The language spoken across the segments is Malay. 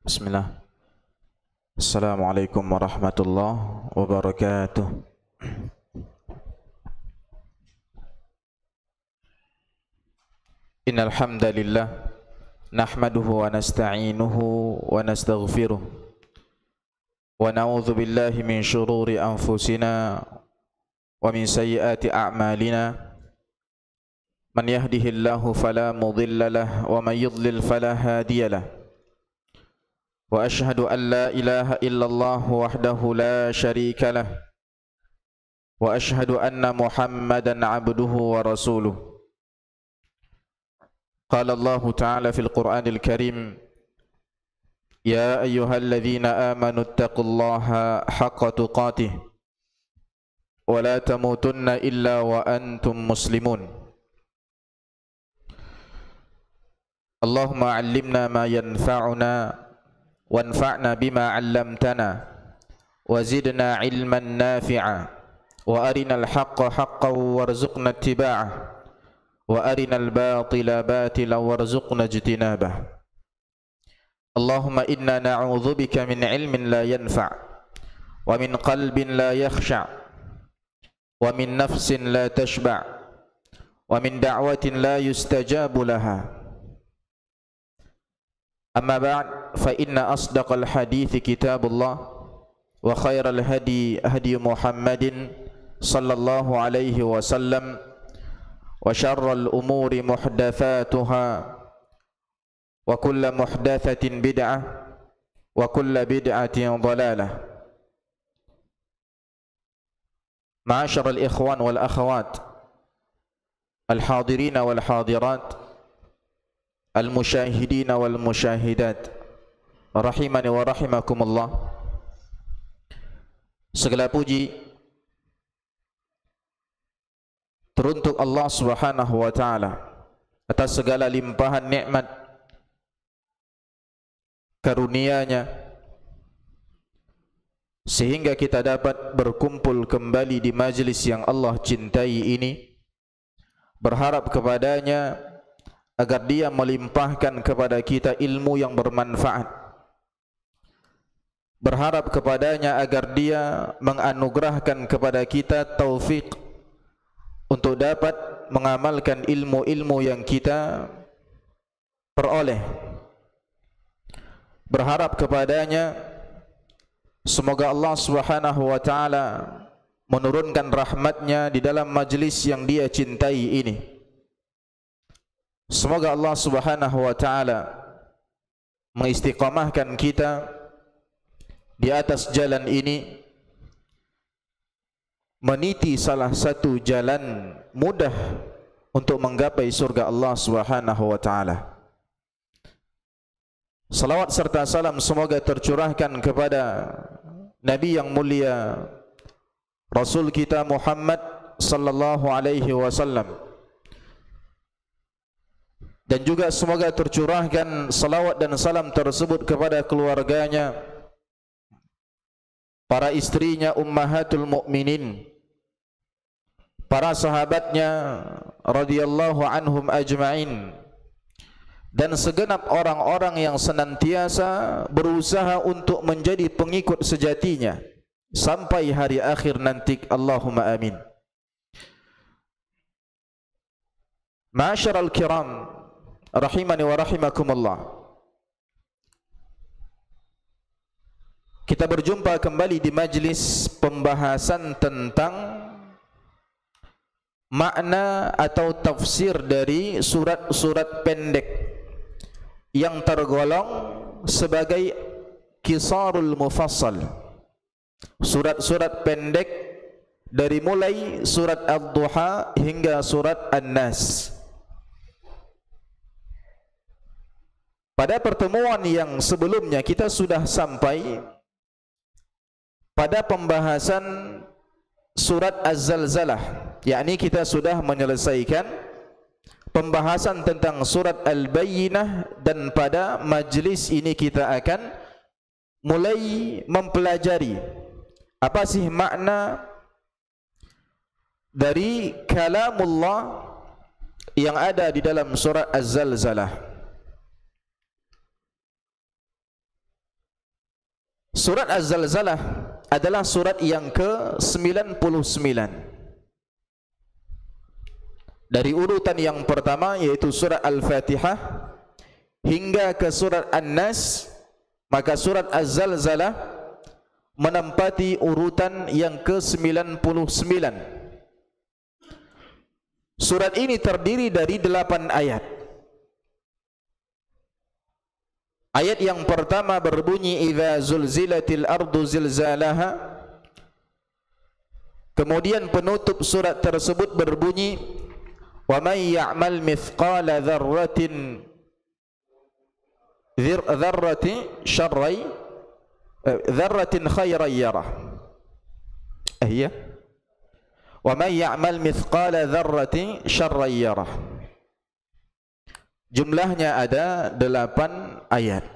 Bismillah. Assalamualaikum warahmatullahi wabarakatuh. Innal hamdalillah nahmaduhu wa nasta'inuhu wa nastaghfiruh wa na'udzu billahi min shururi anfusina wa min sayyiati a'malina. Man yahdihillahu fala mudilla lahu wa man yudlil fala hadiya lahu. وأشهد أن لا إله إلا الله وحده لا شريك له وأشهد أن محمدا عبده ورسوله. قال الله تعالى في القرآن الكريم: يا أيها الذين آمنوا اتقوا الله حق تقاته ولا تموتن إلا وأنتم مسلمون. اللهم علمنا ما ينفعنا وانفعنا بما علمتنا وزدنا علما نافعا وأرنا الحق حقا وارزقنا اتباعه وأرنا الباطل باطلا وارزقنا اجتنابه. اللهم إنا نعوذ بك من علم لا ينفع ومن قلب لا يخشع ومن نفس لا تشبع ومن دعوة لا يستجاب لها. أما بعد فإن أصدق الحديث كتاب الله وخير الهدي هدي محمد صلى الله عليه وسلم وشر الأمور محدثاتها وكل محدثة بدعة وكل بدعة ضلالة. معاشر الإخوان والأخوات الحاضرين والحاضرات al-musyahidin wal musyahidat rahimani wa rahimakumullah. Segala puji teruntuk Allah Subhanahu wa taala atas segala limpahan nikmat karunia-Nya sehingga kita dapat berkumpul kembali di majlis yang Allah cintai ini, berharap kepadanya agar Dia melimpahkan kepada kita ilmu yang bermanfaat, berharap kepadanya agar Dia menganugerahkan kepada kita taufik untuk dapat mengamalkan ilmu-ilmu yang kita peroleh, berharap kepadanya semoga Allah Subhanahu wa taala menurunkan rahmat-Nya di dalam majlis yang Dia cintai ini. Semoga Allah Subhanahu wa taala mengistiqamahkan kita di atas jalan ini, meniti salah satu jalan mudah untuk menggapai surga Allah Subhanahu wa taala. Salawat serta salam semoga tercurahkan kepada Nabi yang mulia, Rasul kita Muhammad sallallahu alaihi wasallam, dan juga semoga tercurahkan salawat dan salam tersebut kepada keluarganya, para istrinya ummahatul mukminin, para sahabatnya radhiyallahu anhum ajma'in, dan segenap orang-orang yang senantiasa berusaha untuk menjadi pengikut sejatinya sampai hari akhir nanti. Allahumma amin. Ma'asyiral kiram rahimani wa rahimakumullah. Kita berjumpa kembali di majlis pembahasan tentang makna atau tafsir dari surat-surat pendek yang tergolong sebagai Qisarul Mufassal. Surat-surat pendek dari mulai surat Ad-Duha hingga surat An-Nas. Pada pertemuan yang sebelumnya kita sudah sampai pada pembahasan surat Az-Zalzalah, yakni kita sudah menyelesaikan pembahasan tentang surat Al-Bayyinah, dan pada majlis ini kita akan mulai mempelajari apa sih makna dari kalamullah yang ada di dalam surat Az-Zalzalah. Surat Az-Zalzalah adalah surat yang ke-99 dari urutan yang pertama, yaitu surat Al-Fatihah hingga ke surat An-Nas. Maka surat Az-Zalzalah menempati urutan yang ke-99. Surat ini terdiri dari 8 ayat. Ayat yang pertama berbunyi idza zulzilatil ardu zilzalaha. Kemudian penutup surat tersebut berbunyi wa may ya'mal mithqala dzarratin dzarratin khairan yarah. Iya. Wa may ya'mal mithqala dzarratin syarran yarah. Jumlahnya ada 8 ayat.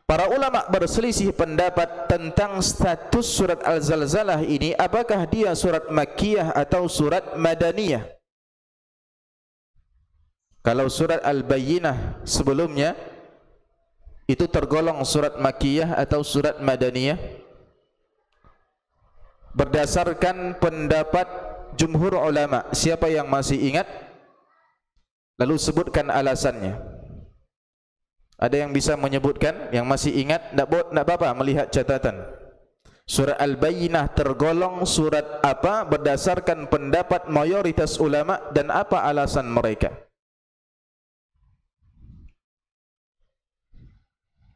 Para ulama berselisih pendapat tentang status surat Al-Zalzalah ini, apakah dia surat Makkiyah atau surat Madaniyah. Kalau surat Al-Bayyinah sebelumnya itu tergolong surat Makkiyah atau surat Madaniyah? Berdasarkan pendapat jumhur ulama, siapa yang masih ingat? Lalu sebutkan alasannya. Ada yang bisa menyebutkan? Yang masih ingat? Tak apa-apa melihat catatan. Surat Al-Bayyinah tergolong surat apa berdasarkan pendapat mayoritas ulama dan apa alasan mereka?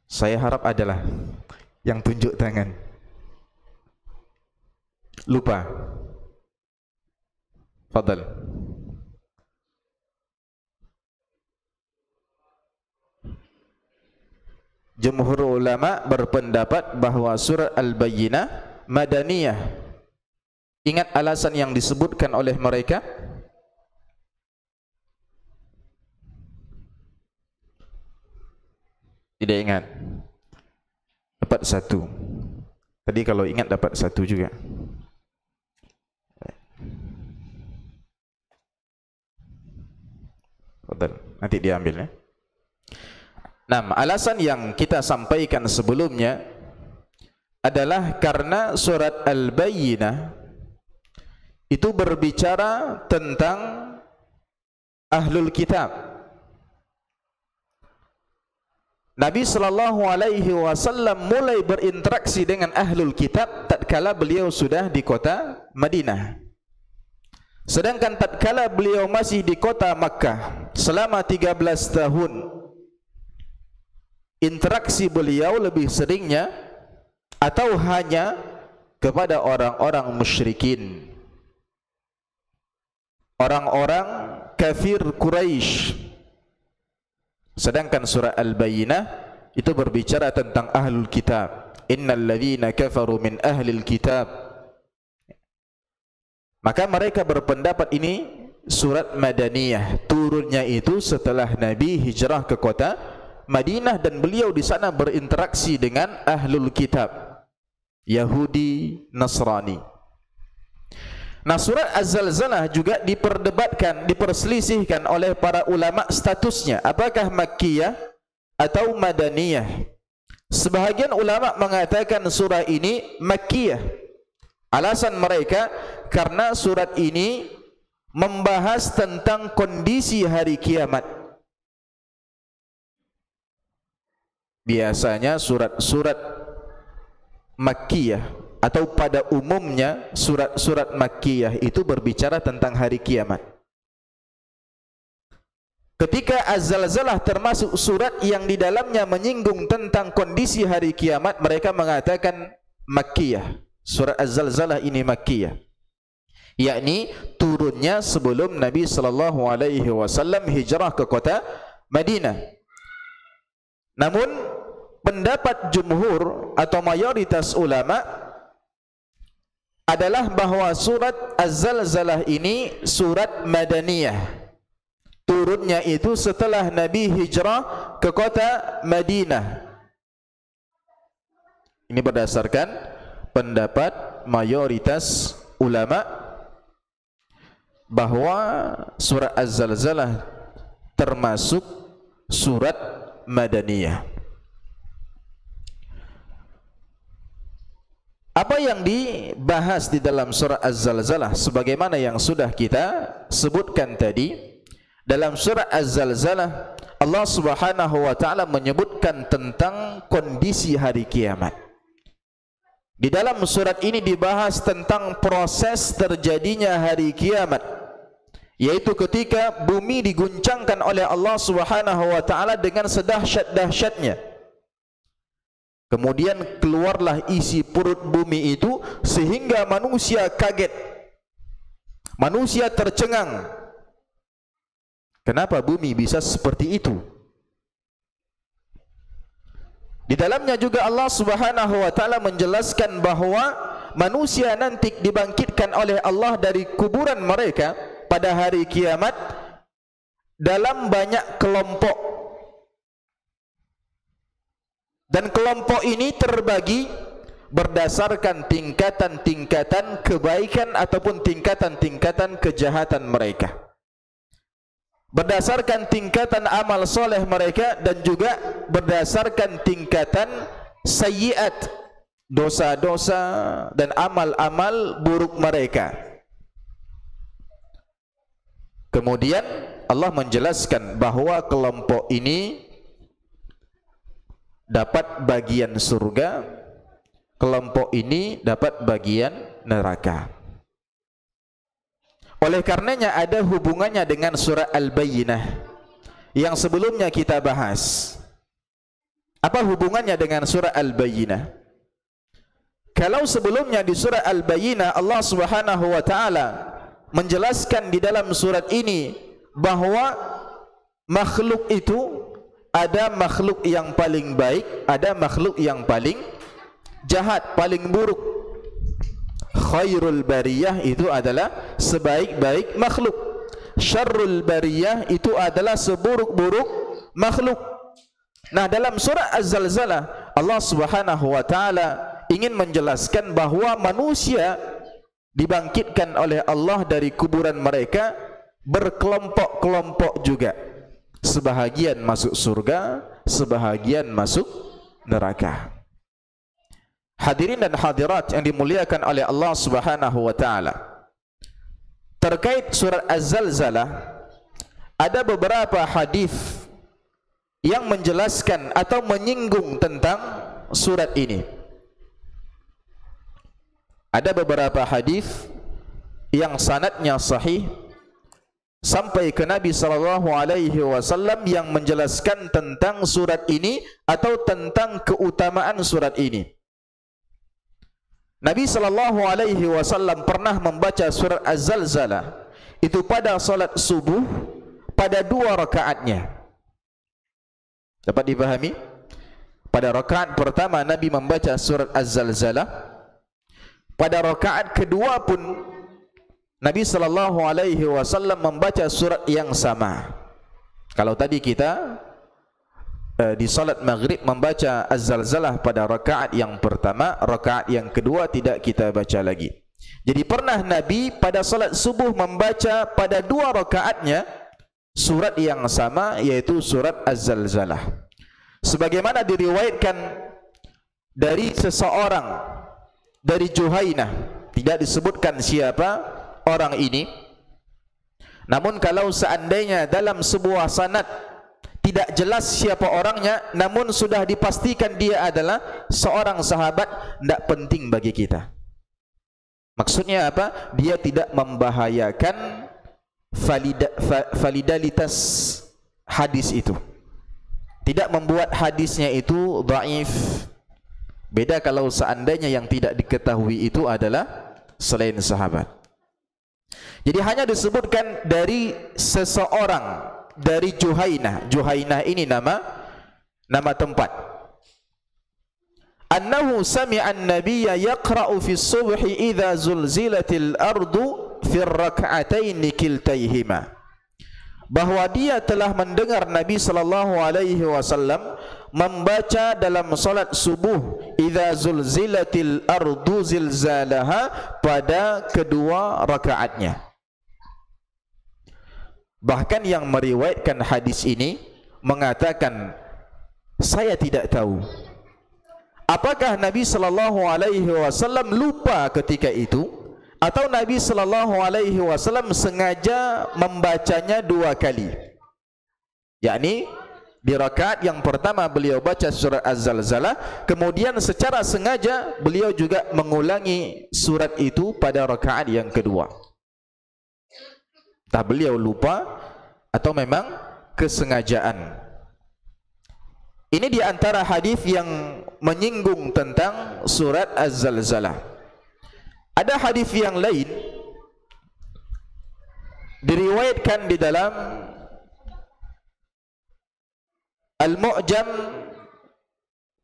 Saya harap adalah yang tunjuk tangan. Lupa. Fadal. Jumhur ulama berpendapat bahwa surat Al-Bayyinah Madaniyah. Ingat alasan yang disebutkan oleh mereka? Tidak ingat. Dapat 1. Tadi kalau ingat dapat 1 juga. Nanti diambil ya. Nah, alasan yang kita sampaikan sebelumnya adalah karena surat Al-Bayyinah itu berbicara tentang Ahlul Kitab. Nabi sallallahu alaihi wasallam mulai berinteraksi dengan Ahlul Kitab tatkala beliau sudah di kota Madinah. Sedangkan tatkala beliau masih di kota Makkah selama 13 tahun, interaksi beliau lebih seringnya atau hanya kepada orang-orang musyrikin, orang-orang kafir Quraisy. Sedangkan surah Al-Bayyinah itu berbicara tentang Ahlul Kitab. Innal ladzina kafaru min ahlil kitab. Maka mereka berpendapat ini surat Madaniyah, turunnya itu setelah Nabi hijrah ke kota Madinah dan beliau di sana berinteraksi dengan Ahlul Kitab, Yahudi, Nasrani. Nah, surat Az-Zalzalah juga diperdebatkan, diperselisihkan oleh para ulama statusnya, apakah Makkiyah atau Madaniyah. Sebahagian ulama mengatakan surah ini Makkiyah. Alasan mereka karena surat ini membahas tentang kondisi hari kiamat. Biasanya surat-surat Makkiyah atau pada umumnya surat-surat Makkiyah itu berbicara tentang hari kiamat. Ketika Az-Zalzalah termasuk surat yang di dalamnya menyinggung tentang kondisi hari kiamat, mereka mengatakan Makkiyah. Surat Az-Zalzalah ini Makkiyah, yakni turunnya sebelum Nabi sallallahu alaihi wasallam hijrah ke kota Madinah. Namun pendapat jumhur atau mayoritas ulama adalah bahwa surat Az-Zalzalah ini surat Madaniyah. Turunnya itu setelah Nabi hijrah ke kota Madinah. Ini berdasarkan pendapat mayoritas ulama bahwa surat Az-Zalzalah termasuk surat Madaniyah. Apa yang dibahas di dalam surah Az-Zalzalah sebagaimana yang sudah kita sebutkan tadi, dalam surah Az-Zalzalah Allah Subhanahu wa taala menyebutkan tentang kondisi hari kiamat. Di dalam surat ini dibahas tentang proses terjadinya hari kiamat, yaitu ketika bumi diguncangkan oleh Allah Subhanahu wa taala dengan sedahsyat-dahsyatnya. Kemudian keluarlah isi perut bumi itu sehingga manusia kaget. Manusia tercengang. Kenapa bumi bisa seperti itu? Di dalamnya juga Allah Subhanahu wa taala menjelaskan bahwa manusia nanti dibangkitkan oleh Allah dari kuburan mereka pada hari kiamat dalam banyak kelompok. Dan kelompok ini terbagi berdasarkan tingkatan-tingkatan kebaikan ataupun tingkatan-tingkatan kejahatan mereka, berdasarkan tingkatan amal soleh mereka, dan juga berdasarkan tingkatan sayyiat, dosa-dosa dan amal-amal buruk mereka. Kemudian Allah menjelaskan bahwa kelompok ini dapat bagian surga, kelompok ini dapat bagian neraka. Oleh karenanya ada hubungannya dengan surah Al-Bayyinah yang sebelumnya kita bahas. Apa hubungannya dengan surah Al-Bayyinah? Kalau sebelumnya di surah Al-Bayyinah Allah Subhanahu wa taala menjelaskan di dalam surat ini bahwa makhluk itu ada makhluk yang paling baik, ada makhluk yang paling jahat, paling buruk. Khairul bariyah itu adalah sebaik-baik makhluk. Syarrul bariyah itu adalah seburuk-buruk makhluk. Nah, dalam surah Az-Zalzalah Allah Subhanahu wa taala ingin menjelaskan bahwa manusia dibangkitkan oleh Allah dari kuburan mereka berkelompok-kelompok juga. Sebahagian masuk surga, sebahagian masuk neraka. Hadirin dan hadirat yang dimuliakan oleh Allah Subhanahu wa taala, terkait surat Az-Zalzalah ada beberapa hadis yang menjelaskan atau menyinggung tentang surat ini. Ada beberapa hadis yang sanadnya sahih sampai ke Nabi SAW yang menjelaskan tentang surat ini atau tentang keutamaan surat ini. Nabi SAW pernah membaca surat Az-Zalzalah itu pada salat subuh pada 2 rakaatnya. Dapat dipahami? Pada rakaat pertama Nabi membaca surat Az-Zalzalah. Pada rakaat kedua pun Nabi SAW membaca surat yang sama. Kalau tadi kita di salat maghrib membaca Az-Zalzalah pada rakaat yang pertama, rakaat yang kedua tidak kita baca lagi. Jadi pernah Nabi pada salat subuh membaca pada 2 rakaatnya surat yang sama, yaitu surat Az-Zalzalah. Sebagaimana diriwayatkan dari seseorang, dari Juhainah, tidak disebutkan siapa orang ini. Namun kalau seandainya dalam sebuah sanad tidak jelas siapa orangnya, namun sudah dipastikan dia adalah seorang sahabat, tidak penting bagi kita. Maksudnya apa? Dia tidak membahayakan validalitas hadis itu, tidak membuat hadisnya itu dhaif. Beda kalau seandainya yang tidak diketahui itu adalah selain sahabat. Jadi hanya disebutkan dari seseorang, dari Juhainah. Juhainah ini nama tempat. Annahu sami'a an-nabiyya yaqra'u fi as-subhi idza zulzilatil ardu fi ar-rak'atayn kiltayhima. Bahwa dia telah mendengar Nabi sallallahu alaihi wasallam membaca dalam salat subuh idza zulzilatil ardu zilzalaha pada kedua rakaatnya. Bahkan yang meriwayatkan hadis ini mengatakan, saya tidak tahu Apakah Nabi sallallahu alaihi wasallam lupa ketika itu atau Nabi sallallahu alaihi wasallam sengaja membacanya 2 kali? Yakni di rakaat yang pertama beliau baca surat Az-Zalzalah, kemudian secara sengaja beliau juga mengulangi surat itu pada rakaat yang kedua. Entah beliau lupa atau memang kesengajaan. Ini di antara hadis yang menyinggung tentang surat Az-Zalzalah. Ada hadis yang lain diriwayatkan di dalam Al-Mu'jam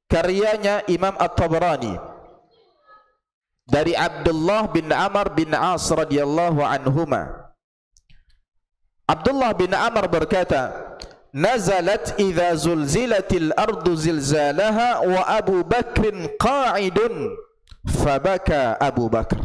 karyanya Imam At-Tabrani dari Abdullah bin Amr bin As radhiyallahu anhuma. Abdullah bin Amr berkata, nazalat idza zulzilatil ardu zilzalaha wa Abu Bakrin qa'idun fabaka Abu Bakr.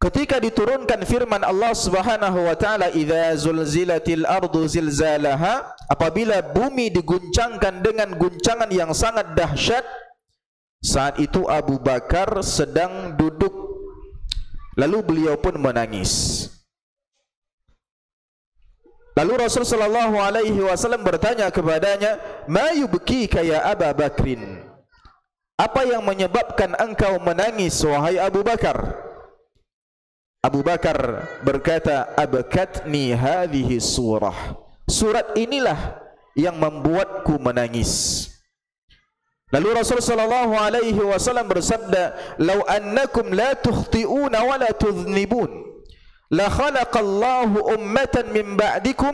Ketika diturunkan firman Allah Subhanahu wa taala, idza zulzilatil ardu zilzalaha, apabila bumi diguncangkan dengan guncangan yang sangat dahsyat, saat itu Abu Bakar sedang duduk, lalu beliau pun menangis. Lalu Rasul sallallahu alaihi wasallam bertanya kepadanya, "Ma yubkika ya Abu Bakrin?" Apa yang menyebabkan engkau menangis wahai Abu Bakar? Abu Bakar berkata, "Abkatni hadhihi surah." Surat inilah yang membuatku menangis. Lalu Rasul sallallahu alaihi wasallam bersabda, "Lau annakum la tukhti'una wa la tudhnibun, la khalaqallahu ummatan min ba'dikum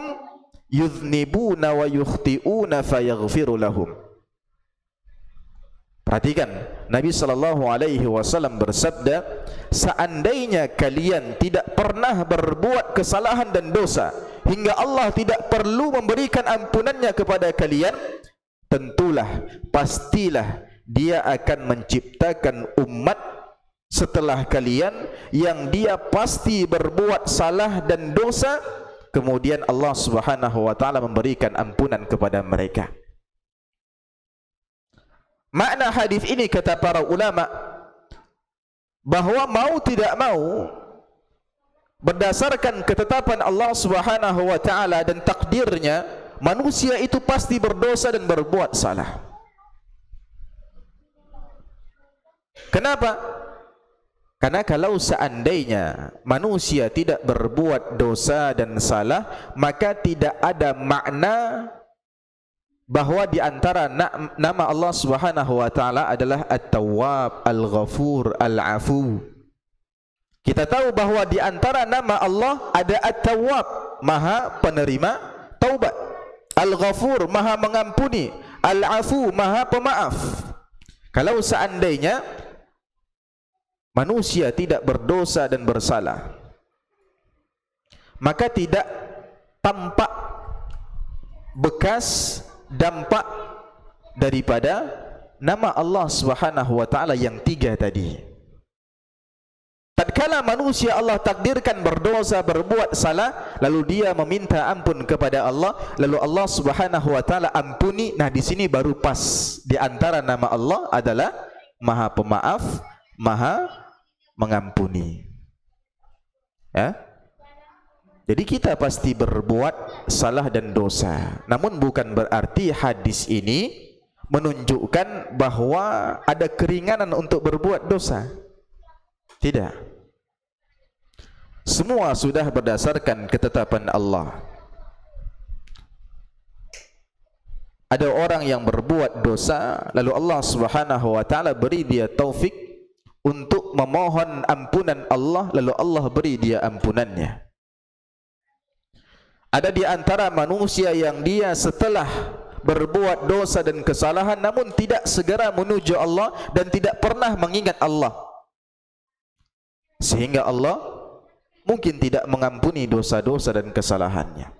yudhnibuna wa yukhti'una fayaghfiru lahum." Perhatikan, Nabi sallallahu alaihi wasallam bersabda, seandainya kalian tidak pernah berbuat kesalahan dan dosa hingga Allah tidak perlu memberikan ampunannya kepada kalian, tentulah, pastilah Dia akan menciptakan umat setelah kalian yang dia pasti berbuat salah dan dosa, kemudian Allah Subhanahu wa taala memberikan ampunan kepada mereka. Makna hadis ini kata para ulama, bahwa mau tidak mau, berdasarkan ketetapan Allah Subhanahu wa taala dan takdirnya, manusia itu pasti berdosa dan berbuat salah. Kenapa? Karena kalau seandainya manusia tidak berbuat dosa dan salah, maka tidak ada makna bahwa di antara nama Allah Subhanahu wa taala adalah At-Tawwab, Al-Ghafur, Al-Afu. Kita tahu bahwa di antara nama Allah ada At-Tawwab, Maha penerima taubat, Al-Ghafur, Maha mengampuni, Al-Afu, Maha pemaaf. Kalau seandainya manusia tidak berdosa dan bersalah, maka tidak tampak bekas dampak daripada nama Allah Subhanahu wa taala yang 3 tadi. Tatkala manusia Allah takdirkan berdosa, berbuat salah, lalu dia meminta ampun kepada Allah, lalu Allah Subhanahu wa taala ampuni. Nah, di sini baru pas, di antara nama Allah adalah Maha Pemaaf, Maha Mengampuni. Ya? Jadi kita pasti berbuat salah dan dosa. Namun bukan berarti hadis ini menunjukkan bahwa ada keringanan untuk berbuat dosa. Tidak. Semua sudah berdasarkan ketetapan Allah. Ada orang yang berbuat dosa, lalu Allah Subhanahu wa taala beri dia taufik untuk memohon ampunan Allah, lalu Allah beri dia ampunannya. Ada di antara manusia yang dia setelah berbuat dosa dan kesalahan namun tidak segera menuju Allah dan tidak pernah mengingat Allah, sehingga Allah mungkin tidak mengampuni dosa-dosa dan kesalahannya.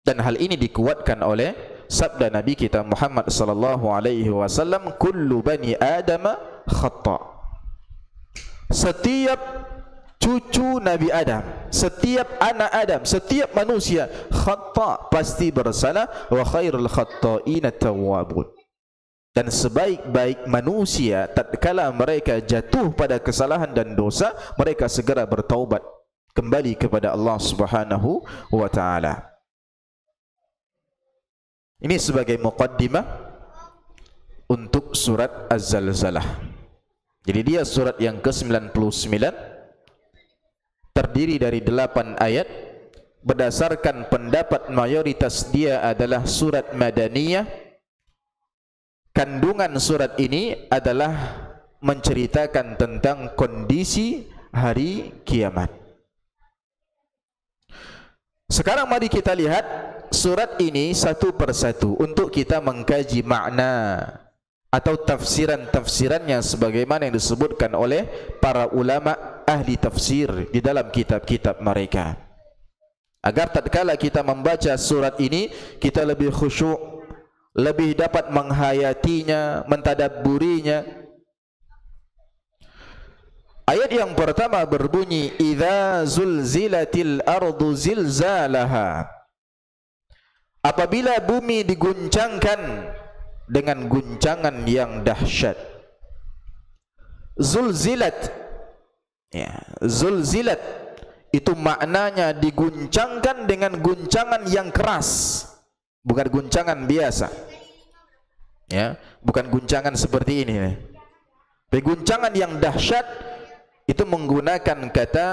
Dan hal ini dikuatkan oleh sabda Nabi kita Muhammad sallallahu alaihi wasallam, kullu bani Adam khata. Setiap cucu Nabi Adam, setiap anak Adam, setiap manusia khata, pasti bersalah. Wa khairul khata'ina tawwabun. Dan sebaik-baik manusia tatkala mereka jatuh pada kesalahan dan dosa, mereka segera bertaubat kembali kepada Allah Subhanahu wa taala. Ini sebagai muqaddimah untuk surat Az-Zalzalah. Jadi dia surat yang ke-99, terdiri dari 8 ayat. Berdasarkan pendapat mayoritas dia adalah surat Madaniyah. Kandungan surat ini adalah menceritakan tentang kondisi hari kiamat. Sekarang mari kita lihat surat ini satu persatu untuk kita mengkaji makna atau tafsiran-tafsirannya sebagaimana yang disebutkan oleh para ulama ahli tafsir di dalam kitab-kitab mereka. Agar tatkala kita membaca surat ini, kita lebih khusyuk, lebih dapat menghayatinya, mentadabburinya. Ayat yang pertama berbunyi, idza zulzilatil ardu zilzalaha. Apabila bumi diguncangkan dengan guncangan yang dahsyat. Zulzilat, ya, zulzilat itu maknanya diguncangkan dengan guncangan yang keras. Bukan guncangan biasa, ya, bukan guncangan seperti ini. Tapi guncangan yang dahsyat itu menggunakan kata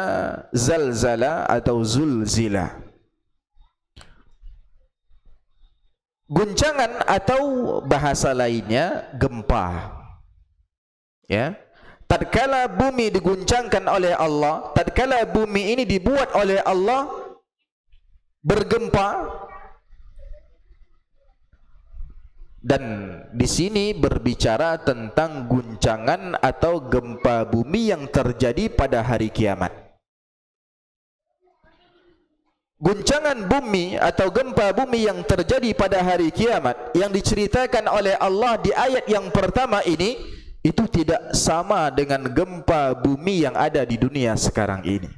zalzala atau zulzila. Guncangan atau bahasa lainnya gempa. Ya, tatkala bumi diguncangkan oleh Allah, tatkala bumi ini dibuat oleh Allah bergempa. Dan di sini berbicara tentang guncangan atau gempa bumi yang terjadi pada hari kiamat. Guncangan bumi atau gempa bumi yang terjadi pada hari kiamat yang diceritakan oleh Allah di ayat yang pertama ini, itu tidak sama dengan gempa bumi yang ada di dunia sekarang ini.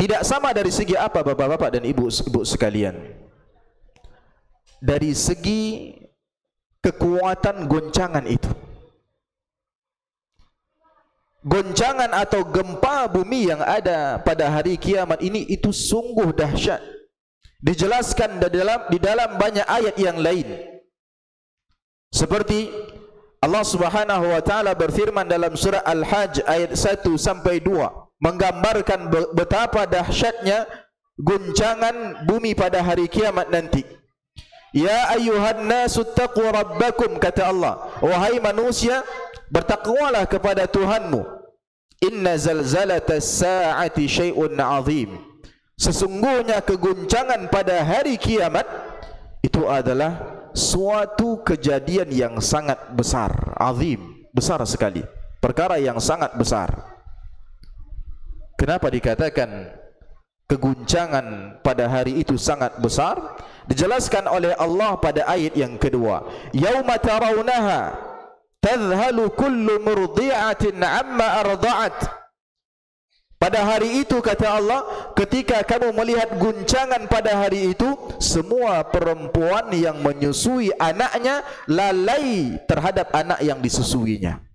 Tidak sama dari segi apa, bapak-bapak dan ibu-ibu sekalian? Dari segi kekuatan goncangan itu. Goncangan atau gempa bumi yang ada pada hari kiamat ini itu sungguh dahsyat. Dijelaskan di dalam banyak ayat yang lain. Seperti Allah Subhanahu wa taala berfirman dalam surah Al-Hajj ayat 1 sampai 2, menggambarkan betapa dahsyatnya guncangan bumi pada hari kiamat nanti. Ya ayyuhan nasu taqu rabbakum, kata Allah, wahai manusia, bertakwalah kepada Tuhanmu. Inna zalzalatas sa'ati syai'un 'azim. Sesungguhnya keguncangan pada hari kiamat itu adalah suatu kejadian yang sangat besar, azim, besar sekali, perkara yang sangat besar. Kenapa dikatakan keguncangan pada hari itu sangat besar? Dijelaskan oleh Allah pada ayat yang kedua, yauma tarawunaha tadhhalu kullu murdi'atin amma arda'at. Pada hari itu, kata Allah, ketika kamu melihat guncangan pada hari itu, semua perempuan yang menyusui anaknya lalai terhadap anak yang disusuinya.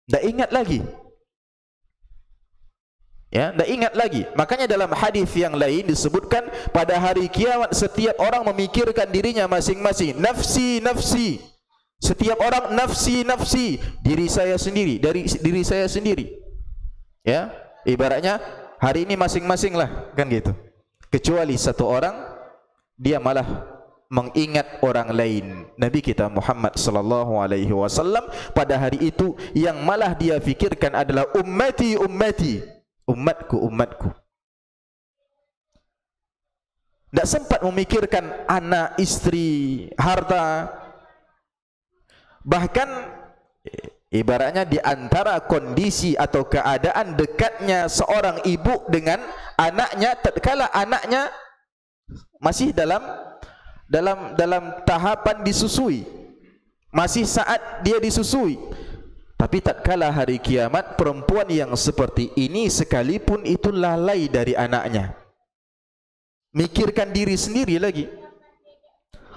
Tak ingat lagi. Ya, tak ingat lagi. Makanya dalam hadis yang lain disebutkan pada hari kiamat setiap orang memikirkan dirinya masing-masing. Nafsi, nafsi. Setiap orang nafsi, nafsi. Diri saya sendiri, dari diri saya sendiri. Ya, ibaratnya hari ini masing-masing lah, kan gitu. Kecuali satu orang, dia malah mengingat orang lain. Nabi kita Muhammad sallallahu alaihi wasallam pada hari itu yang malah dia fikirkan adalah ummati, ummati. Umatku, umatku. Tak sempat memikirkan anak, istri, harta. Bahkan ibaratnya di antara kondisi atau keadaan dekatnya seorang ibu dengan anaknya tatkala anaknya masih dalam tahapan disusui, masih saat dia disusui. Tapi tatkala hari kiamat, perempuan yang seperti ini sekalipun itu lalai dari anaknya, mikirkan diri sendiri lagi.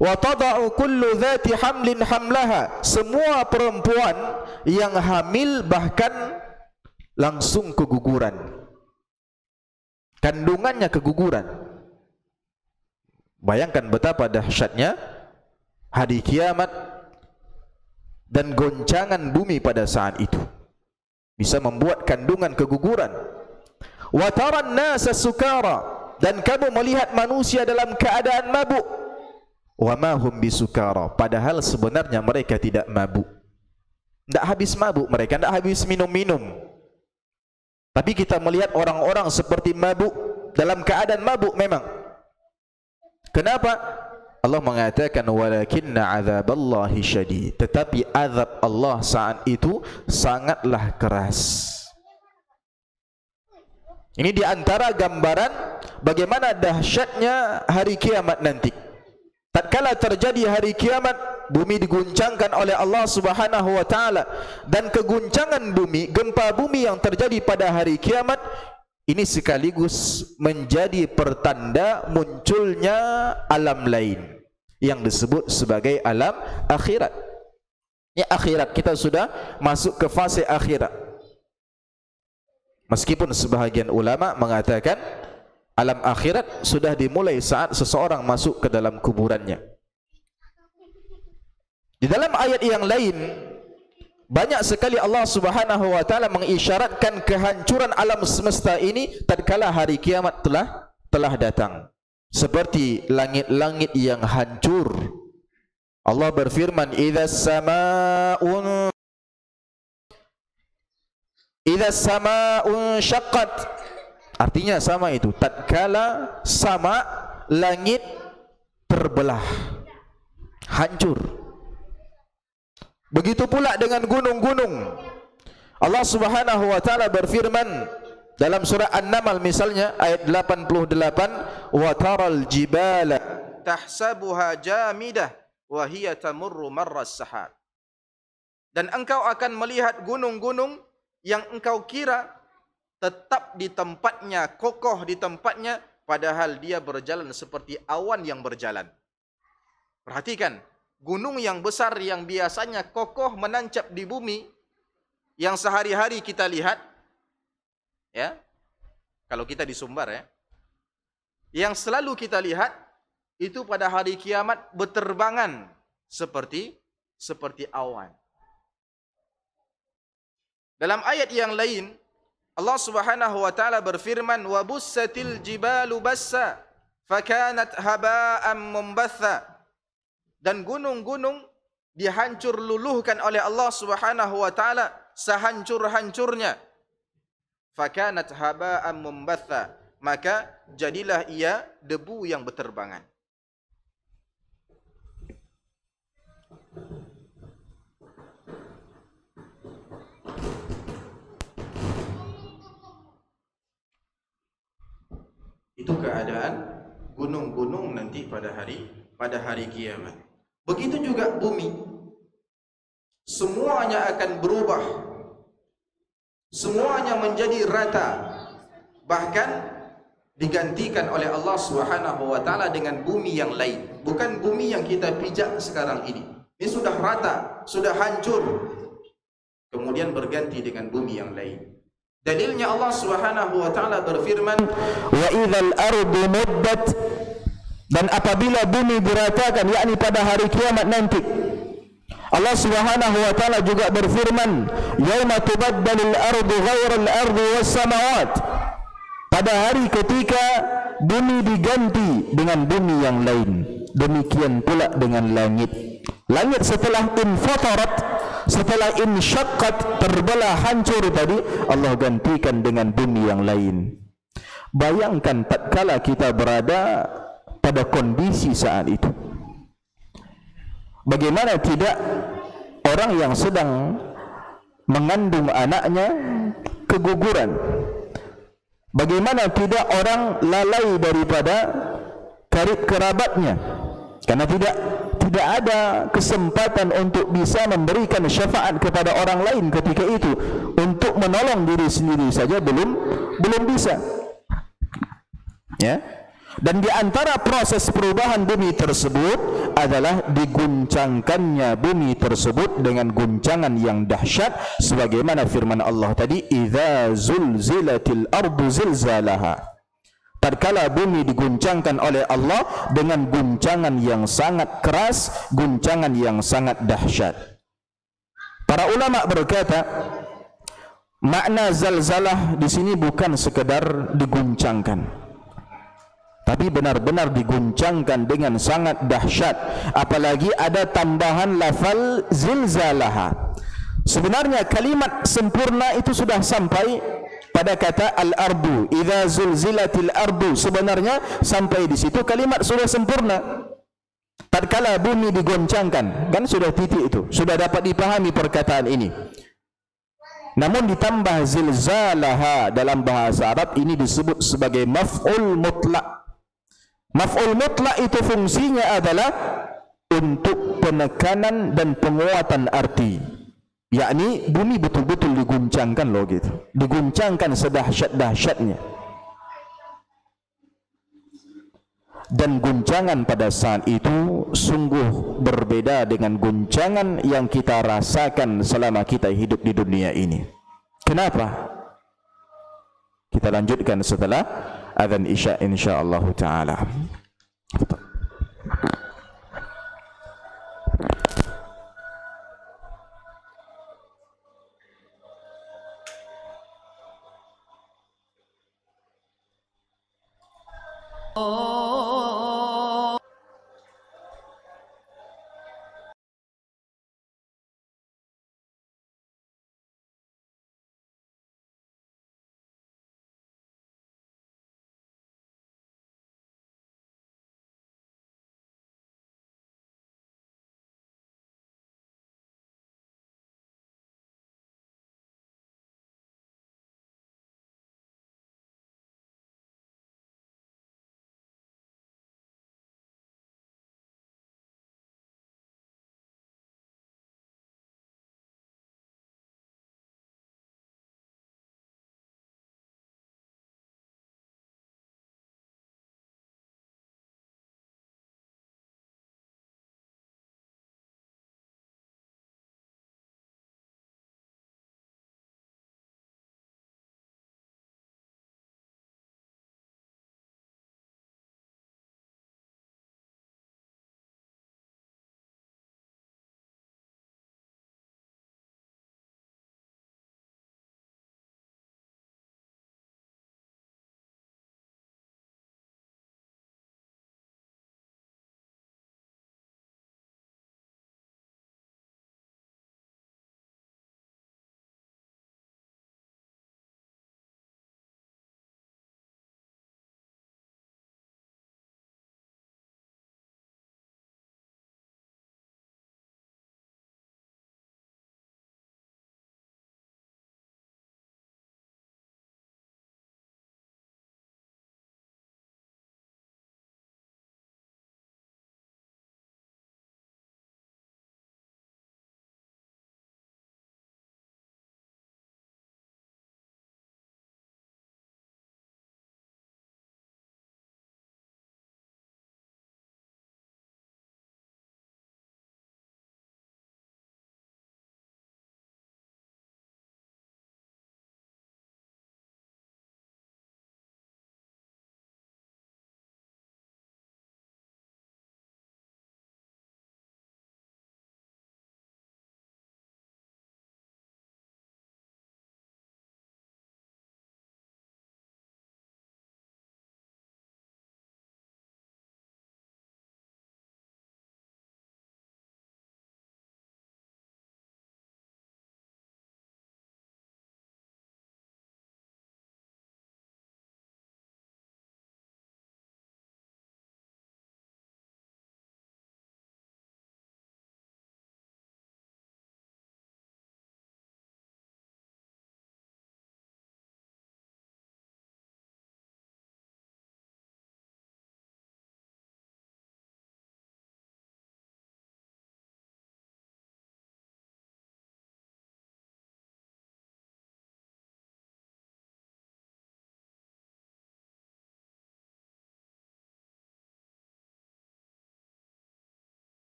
Wa tada'u kullu dhati hamlin hamlaha. Semua perempuan yang hamil bahkan langsung keguguran. Kandungannya keguguran. Bayangkan betapa dahsyatnya hari kiamat dan goncangan bumi pada saat itu. Bisa membuat kandungan keguguran. Wa taran nasa sukara, dan kamu melihat manusia dalam keadaan mabuk. Wa ma hum bisukara, padahal sebenarnya mereka tidak mabuk. Tidak habis mabuk mereka, tidak habis minum-minum. Tapi kita melihat orang-orang seperti mabuk, dalam keadaan mabuk memang. Kenapa? Allah mengatakan walakinna azaballahi syadid, tetapi azab Allah saat itu sangatlah keras. Ini di antara gambaran bagaimana dahsyatnya hari kiamat nanti. Tatkala terjadi hari kiamat, bumi diguncangkan oleh Allah Subhanahu wa taala, dan keguncangan bumi, gempa bumi yang terjadi pada hari kiamat ini sekaligus menjadi pertanda munculnya alam lain yang disebut sebagai alam akhirat. Ya, akhirat, kita sudah masuk ke fase akhirat. Meskipun sebahagian ulama mengatakan alam akhirat sudah dimulai saat seseorang masuk ke dalam kuburannya. Di dalam ayat yang lain banyak sekali Allah Subhanahu wa taala mengisyaratkan kehancuran alam semesta ini tatkala hari kiamat telah datang. Seperti langit-langit yang hancur. Allah berfirman, "Idzas samaa'un syaqqat." Artinya sama itu, tatkala sama langit terbelah, hancur. Begitu pula dengan gunung-gunung. Allah Subhanahu wa taala berfirman dalam surah An-Naml misalnya ayat 88, "Wa taral jibala tahsabuha jamidah wa hiya tamurru marras sahab." Dan engkau akan melihat gunung-gunung yang engkau kira tetap di tempatnya, kokoh di tempatnya, padahal dia berjalan seperti awan yang berjalan. Perhatikan, gunung yang besar yang biasanya kokoh menancap di bumi, yang sehari-hari kita lihat, ya, kalau kita di Sumbar ya, yang selalu kita lihat itu pada hari kiamat berterbangan seperti awan. Dalam ayat yang lain Allah Subhanahu wa taala berfirman, "Wa bussatil jibalu bassa fakanat haba'an mumbatha." Dan gunung-gunung dihancur luluhkan oleh Allah Subhanahu wa taala sehancur-hancurnya. Fakanat haba'an mumbatha, maka jadilah ia debu yang berterbangan. Itu keadaan gunung-gunung nanti pada hari kiamat. Begitu juga bumi. Semuanya akan berubah. Semuanya menjadi rata. Bahkan digantikan oleh Allah Subhanahu wa taala dengan bumi yang lain. Bukan bumi yang kita pijak sekarang ini. Ini sudah rata, sudah hancur. Kemudian berganti dengan bumi yang lain. Dalilnya Allah Subhanahu wa taala berfirman, "Wa idzal ardu muddat." Dan apabila bumi diratakan, yakni pada hari kiamat nanti. Allah Subhanahu wa taala juga berfirman, "Yauma tubaddalul ardu ghairal ardi was samawat." Pada hari ketika bumi diganti dengan bumi yang lain. Demikian pula dengan langit. Langit setelah infatarat, setelah insyaqqat, terbelah hancur tadi, Allah gantikan dengan bumi yang lain. Bayangkan tatkala kita berada pada kondisi saat itu, bagaimana tidak orang yang sedang mengandung anaknya keguguran, bagaimana tidak orang lalai daripada karib kerabatnya karena tidak ada kesempatan untuk bisa memberikan syafaat kepada orang lain ketika itu. Untuk menolong diri sendiri saja belum bisa, ya. Dan di antara proses perubahan bumi tersebut adalah diguncangkannya bumi tersebut dengan guncangan yang dahsyat, sebagaimana firman Allah tadi, idza zulzilatil ardu zilzalaha. Tatkala bumi diguncangkan oleh Allah dengan guncangan yang sangat keras, guncangan yang sangat dahsyat. Para ulama berkata, makna zalzalah di sini bukan sekedar diguncangkan, tapi benar-benar diguncangkan dengan sangat dahsyat. Apalagi ada tambahan lafal zilzalaha. Sebenarnya kalimat sempurna itu sudah sampai pada kata al-ardu, idza zulzilatil ardu. Sebenarnya sampai di situ kalimat sudah sempurna. Tatkala bumi digoncangkan, kan sudah titik itu, sudah dapat dipahami perkataan ini. Namun ditambah zilzalaha dalam bahasa Arab ini disebut sebagai maf'ul mutlak. Maf'ul mutlak itu fungsinya adalah untuk penekanan dan penguatan arti, yakni bumi betul-betul diguncangkan loh gitu, diguncangkan sedahsyat-dahsyatnya. Dan guncangan pada saat itu sungguh berbeda dengan guncangan yang kita rasakan selama kita hidup di dunia ini. Kenapa? Kita lanjutkan setelah azan Isya insyaallah taala.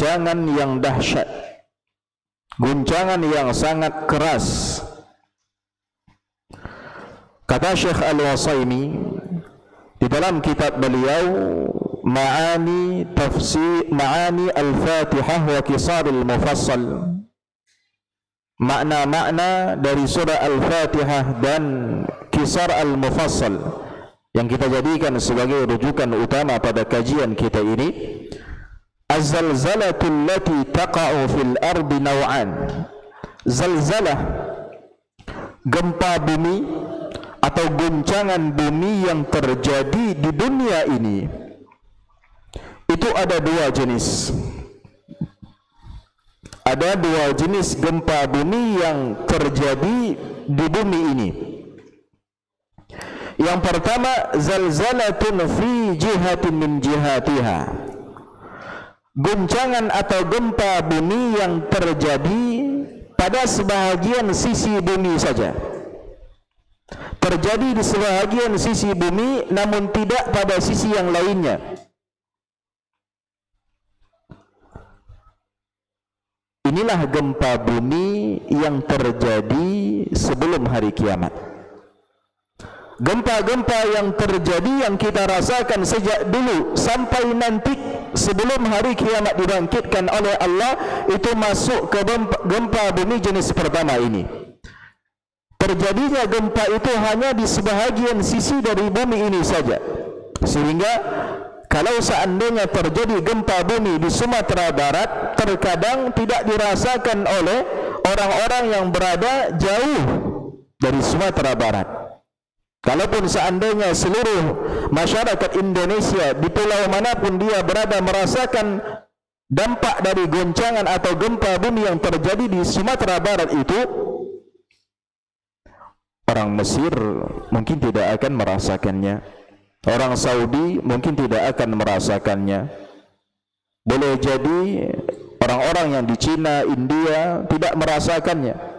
guncangan yang dahsyat, guncangan yang sangat keras. Kata Syekh Al-Wasaimi di dalam kitab beliau Ma'ani Al-Fatihah wa Qisar Al-Mufassal, makna-makna dari surah Al-Fatihah dan Qisar Al-Mufassal yang kita jadikan sebagai rujukan utama pada kajian kita ini. Az-zalzalatul lati taqa'u fil ardi naw'an. Zalzalah, gempa bumi atau guncangan bumi yang terjadi di dunia ini, itu ada dua jenis. Ada dua jenis gempa bumi yang terjadi di bumi ini. Yang pertama, zalzalatun fi jihatin min jihatiha, guncangan atau gempa bumi yang terjadi pada sebahagian sisi bumi saja. Terjadi di sebahagian sisi bumi namun tidak pada sisi yang lainnya. Inilah gempa bumi yang terjadi sebelum hari kiamat. Gempa-gempa yang terjadi yang kita rasakan sejak dulu sampai nanti sebelum hari kiamat dibangkitkan oleh Allah, itu masuk ke gempa bumi jenis pertama ini. Terjadinya gempa itu hanya di sebahagian sisi dari bumi ini saja, sehingga kalau seandainya terjadi gempa bumi di Sumatera Barat, terkadang tidak dirasakan oleh orang-orang yang berada jauh dari Sumatera Barat. Kalaupun seandainya seluruh masyarakat Indonesia di pulau manapun dia berada merasakan dampak dari goncangan atau gempa bumi yang terjadi di Sumatera Barat itu, orang Mesir mungkin tidak akan merasakannya, orang Saudi mungkin tidak akan merasakannya, boleh jadi orang-orang yang di Cina, India tidak merasakannya.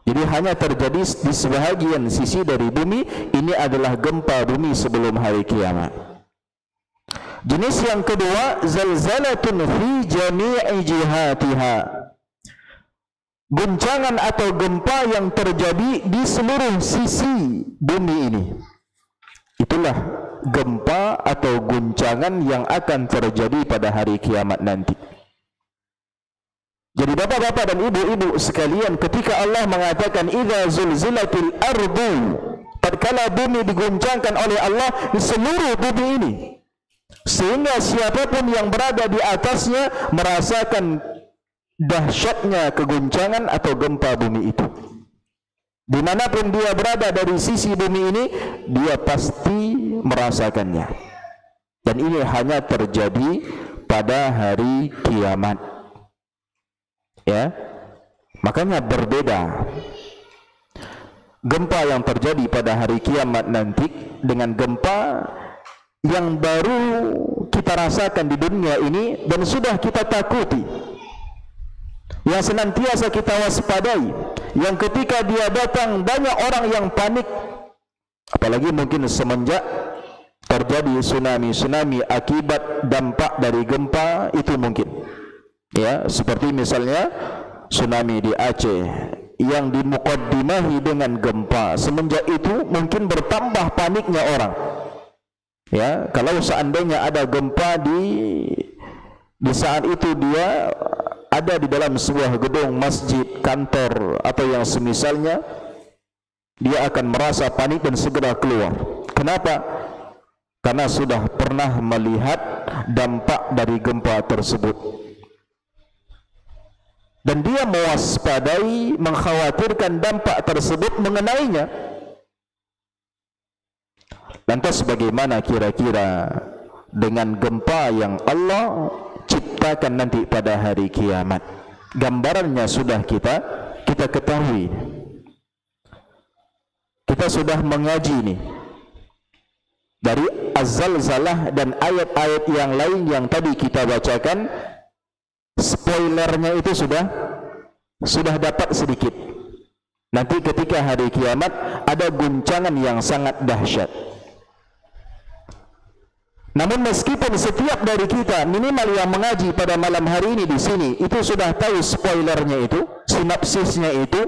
Jadi hanya terjadi di sebahagian sisi dari bumi. Ini adalah gempa bumi sebelum hari kiamat. Jenis yang kedua, zalzalatun fi jami'i jihatiha, guncangan atau gempa yang terjadi di seluruh sisi bumi ini. Itulah gempa atau guncangan yang akan terjadi pada hari kiamat nanti. Jadi bapak-bapak dan ibu-ibu sekalian, ketika Allah mengatakan idza zulzilatil ardu, tatkala bumi diguncangkan oleh Allah di seluruh bumi ini, sehingga siapapun yang berada di atasnya merasakan dahsyatnya keguncangan atau gempa bumi itu. Dimanapun dia berada dari sisi bumi ini, dia pasti merasakannya. Dan ini hanya terjadi pada hari kiamat. Ya, makanya berbeda gempa yang terjadi pada hari kiamat nanti dengan gempa yang baru kita rasakan di dunia ini dan sudah kita takuti, yang senantiasa kita waspadai, yang ketika dia datang banyak orang yang panik, apalagi mungkin semenjak terjadi tsunami akibat dampak dari gempa itu mungkin. Ya, seperti misalnya tsunami di Aceh yang dimukaddimahi dengan gempa. Semenjak itu mungkin bertambah paniknya orang. Ya, kalau seandainya ada gempa di saat itu dia ada di dalam sebuah gedung masjid, kantor atau yang semisalnya, dia akan merasa panik dan segera keluar. Kenapa? Karena sudah pernah melihat dampak dari gempa tersebut. Dan dia mewaspadai, mengkhawatirkan dampak tersebut mengenainya. Lantas bagaimana kira-kira dengan gempa yang Allah ciptakan nanti pada hari kiamat? Gambarannya sudah kita ketahui. Kita sudah mengaji nih dari Az-Zalzalah dan ayat-ayat yang lain yang tadi kita bacakan. Spoilernya itu sudah dapat sedikit. Nanti ketika hari kiamat ada guncangan yang sangat dahsyat. Namun meskipun setiap dari kita minimal yang mengaji pada malam hari ini di sini itu sudah tahu spoilernya itu, sinopsisnya itu,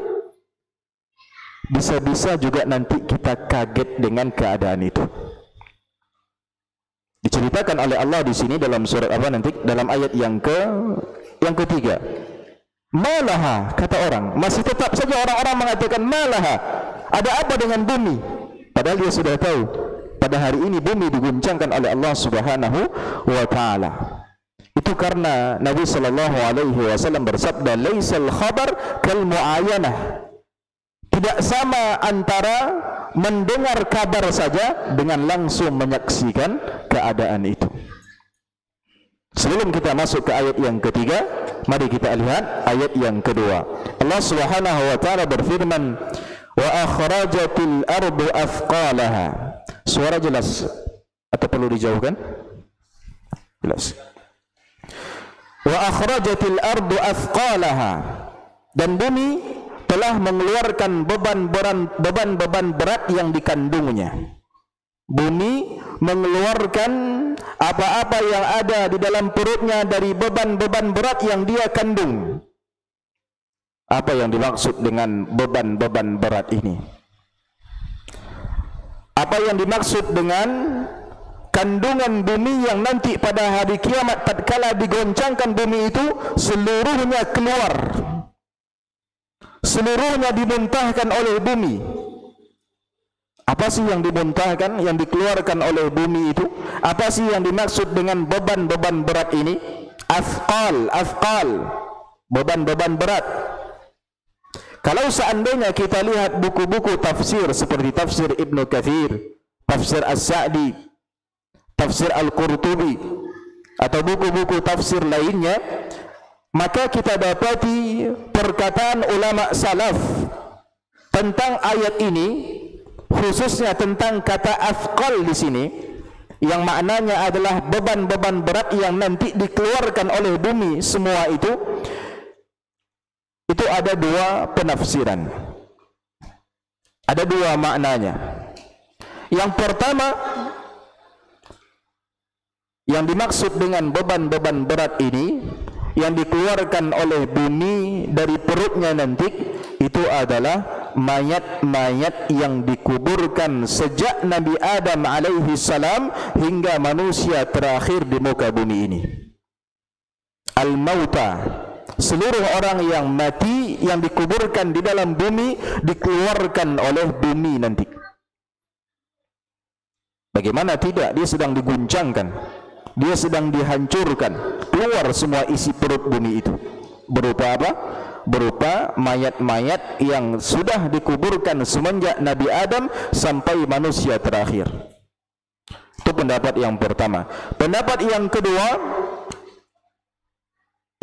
bisa-bisa juga nanti kita kaget dengan keadaan itu. Diceritakan oleh Allah di sini dalam surat apa nanti? Dalam ayat yang ketiga. Malaha, kata orang, masih tetap saja orang-orang mengatakan malaha. Ada apa dengan bumi? Padahal dia sudah tahu pada hari ini bumi diguncangkan oleh Allah Subhanahu wa taala. Itu karena Nabi sallallahu alaihi wasallam bersabda, "Laisal khabar kal muayyanah." Tidak sama antara mendengar kabar saja dengan langsung menyaksikan keadaan itu. Sebelum kita masuk ke ayat yang ketiga, mari kita lihat ayat yang kedua. Allah Subhanahu wa taala berfirman, "Wa akhrajatil ardu athqalaha." Suara jelas atau perlu dijauhkan? Jelas. Wa akhrajatil ardu athqalaha. Dan bumi telah mengeluarkan beban-beban berat yang dikandungnya. Bumi mengeluarkan apa-apa yang ada di dalam perutnya dari beban-beban berat yang dia kandung. Apa yang dimaksud dengan beban-beban berat ini? Apa yang dimaksud dengan kandungan bumi yang nanti pada hari kiamat tatkala digoncangkan bumi itu seluruhnya keluar, seluruhnya dimuntahkan oleh bumi. Apa sih yang dimuntahkan, yang dikeluarkan oleh bumi itu? Apa sih yang dimaksud dengan beban-beban berat ini? Afqal, beban-beban berat. Kalau seandainya kita lihat buku-buku tafsir seperti tafsir Ibnu Katsir, tafsir As-Sa'di, tafsir Al-Qurtubi, atau buku-buku tafsir lainnya, maka kita dapati perkataan ulama salaf tentang ayat ini, khususnya tentang kata afqal di sini, yang maknanya adalah beban-beban berat yang nanti dikeluarkan oleh bumi, semua itu ada dua penafsiran, ada dua maknanya. Yang pertama, yang dimaksud dengan beban-beban berat ini yang dikeluarkan oleh bumi dari perutnya nanti, itu adalah mayat-mayat yang dikuburkan sejak Nabi Adam alaihi salam hingga manusia terakhir di muka bumi ini. Al-mauta, seluruh orang yang mati yang dikuburkan di dalam bumi dikeluarkan oleh bumi nanti. Bagaimana tidak, dia sedang diguncangkan, dia sedang dihancurkan, keluar semua isi perut bumi itu. Berupa apa? Berupa mayat-mayat yang sudah dikuburkan semenjak Nabi Adam sampai manusia terakhir. Itu pendapat yang pertama. Pendapat yang kedua,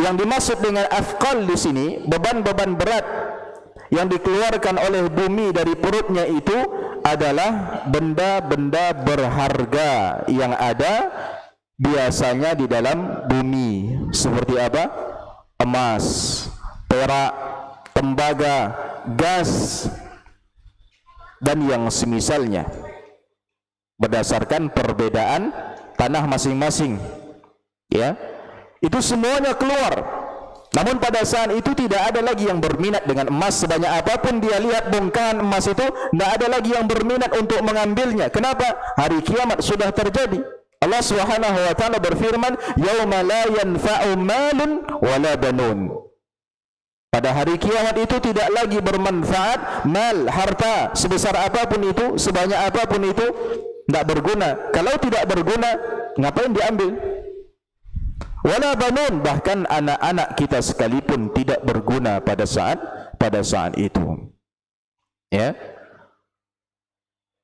yang dimaksud dengan afqal di sini, beban-beban berat yang dikeluarkan oleh bumi dari perutnya itu adalah benda-benda berharga yang ada biasanya di dalam bumi. Seperti apa? Emas, perak, tembaga, gas, dan yang semisalnya, berdasarkan perbedaan tanah masing-masing, ya, itu semuanya keluar. Namun pada saat itu tidak ada lagi yang berminat dengan emas. Sebanyak apapun dia lihat bongkahan emas itu, tidak ada lagi yang berminat untuk mengambilnya. Kenapa? Hari kiamat sudah terjadi. Allah Subhanahu wa taala berfirman, "Yauma la yanfa'u malun wala banun." Pada hari kiamat itu tidak lagi bermanfaat mal, harta sebesar apapun itu, sebanyak apapun itu, tidak berguna. Kalau tidak berguna, ngapain diambil? Wala banun, bahkan anak-anak kita sekalipun tidak berguna pada saat itu. Ya.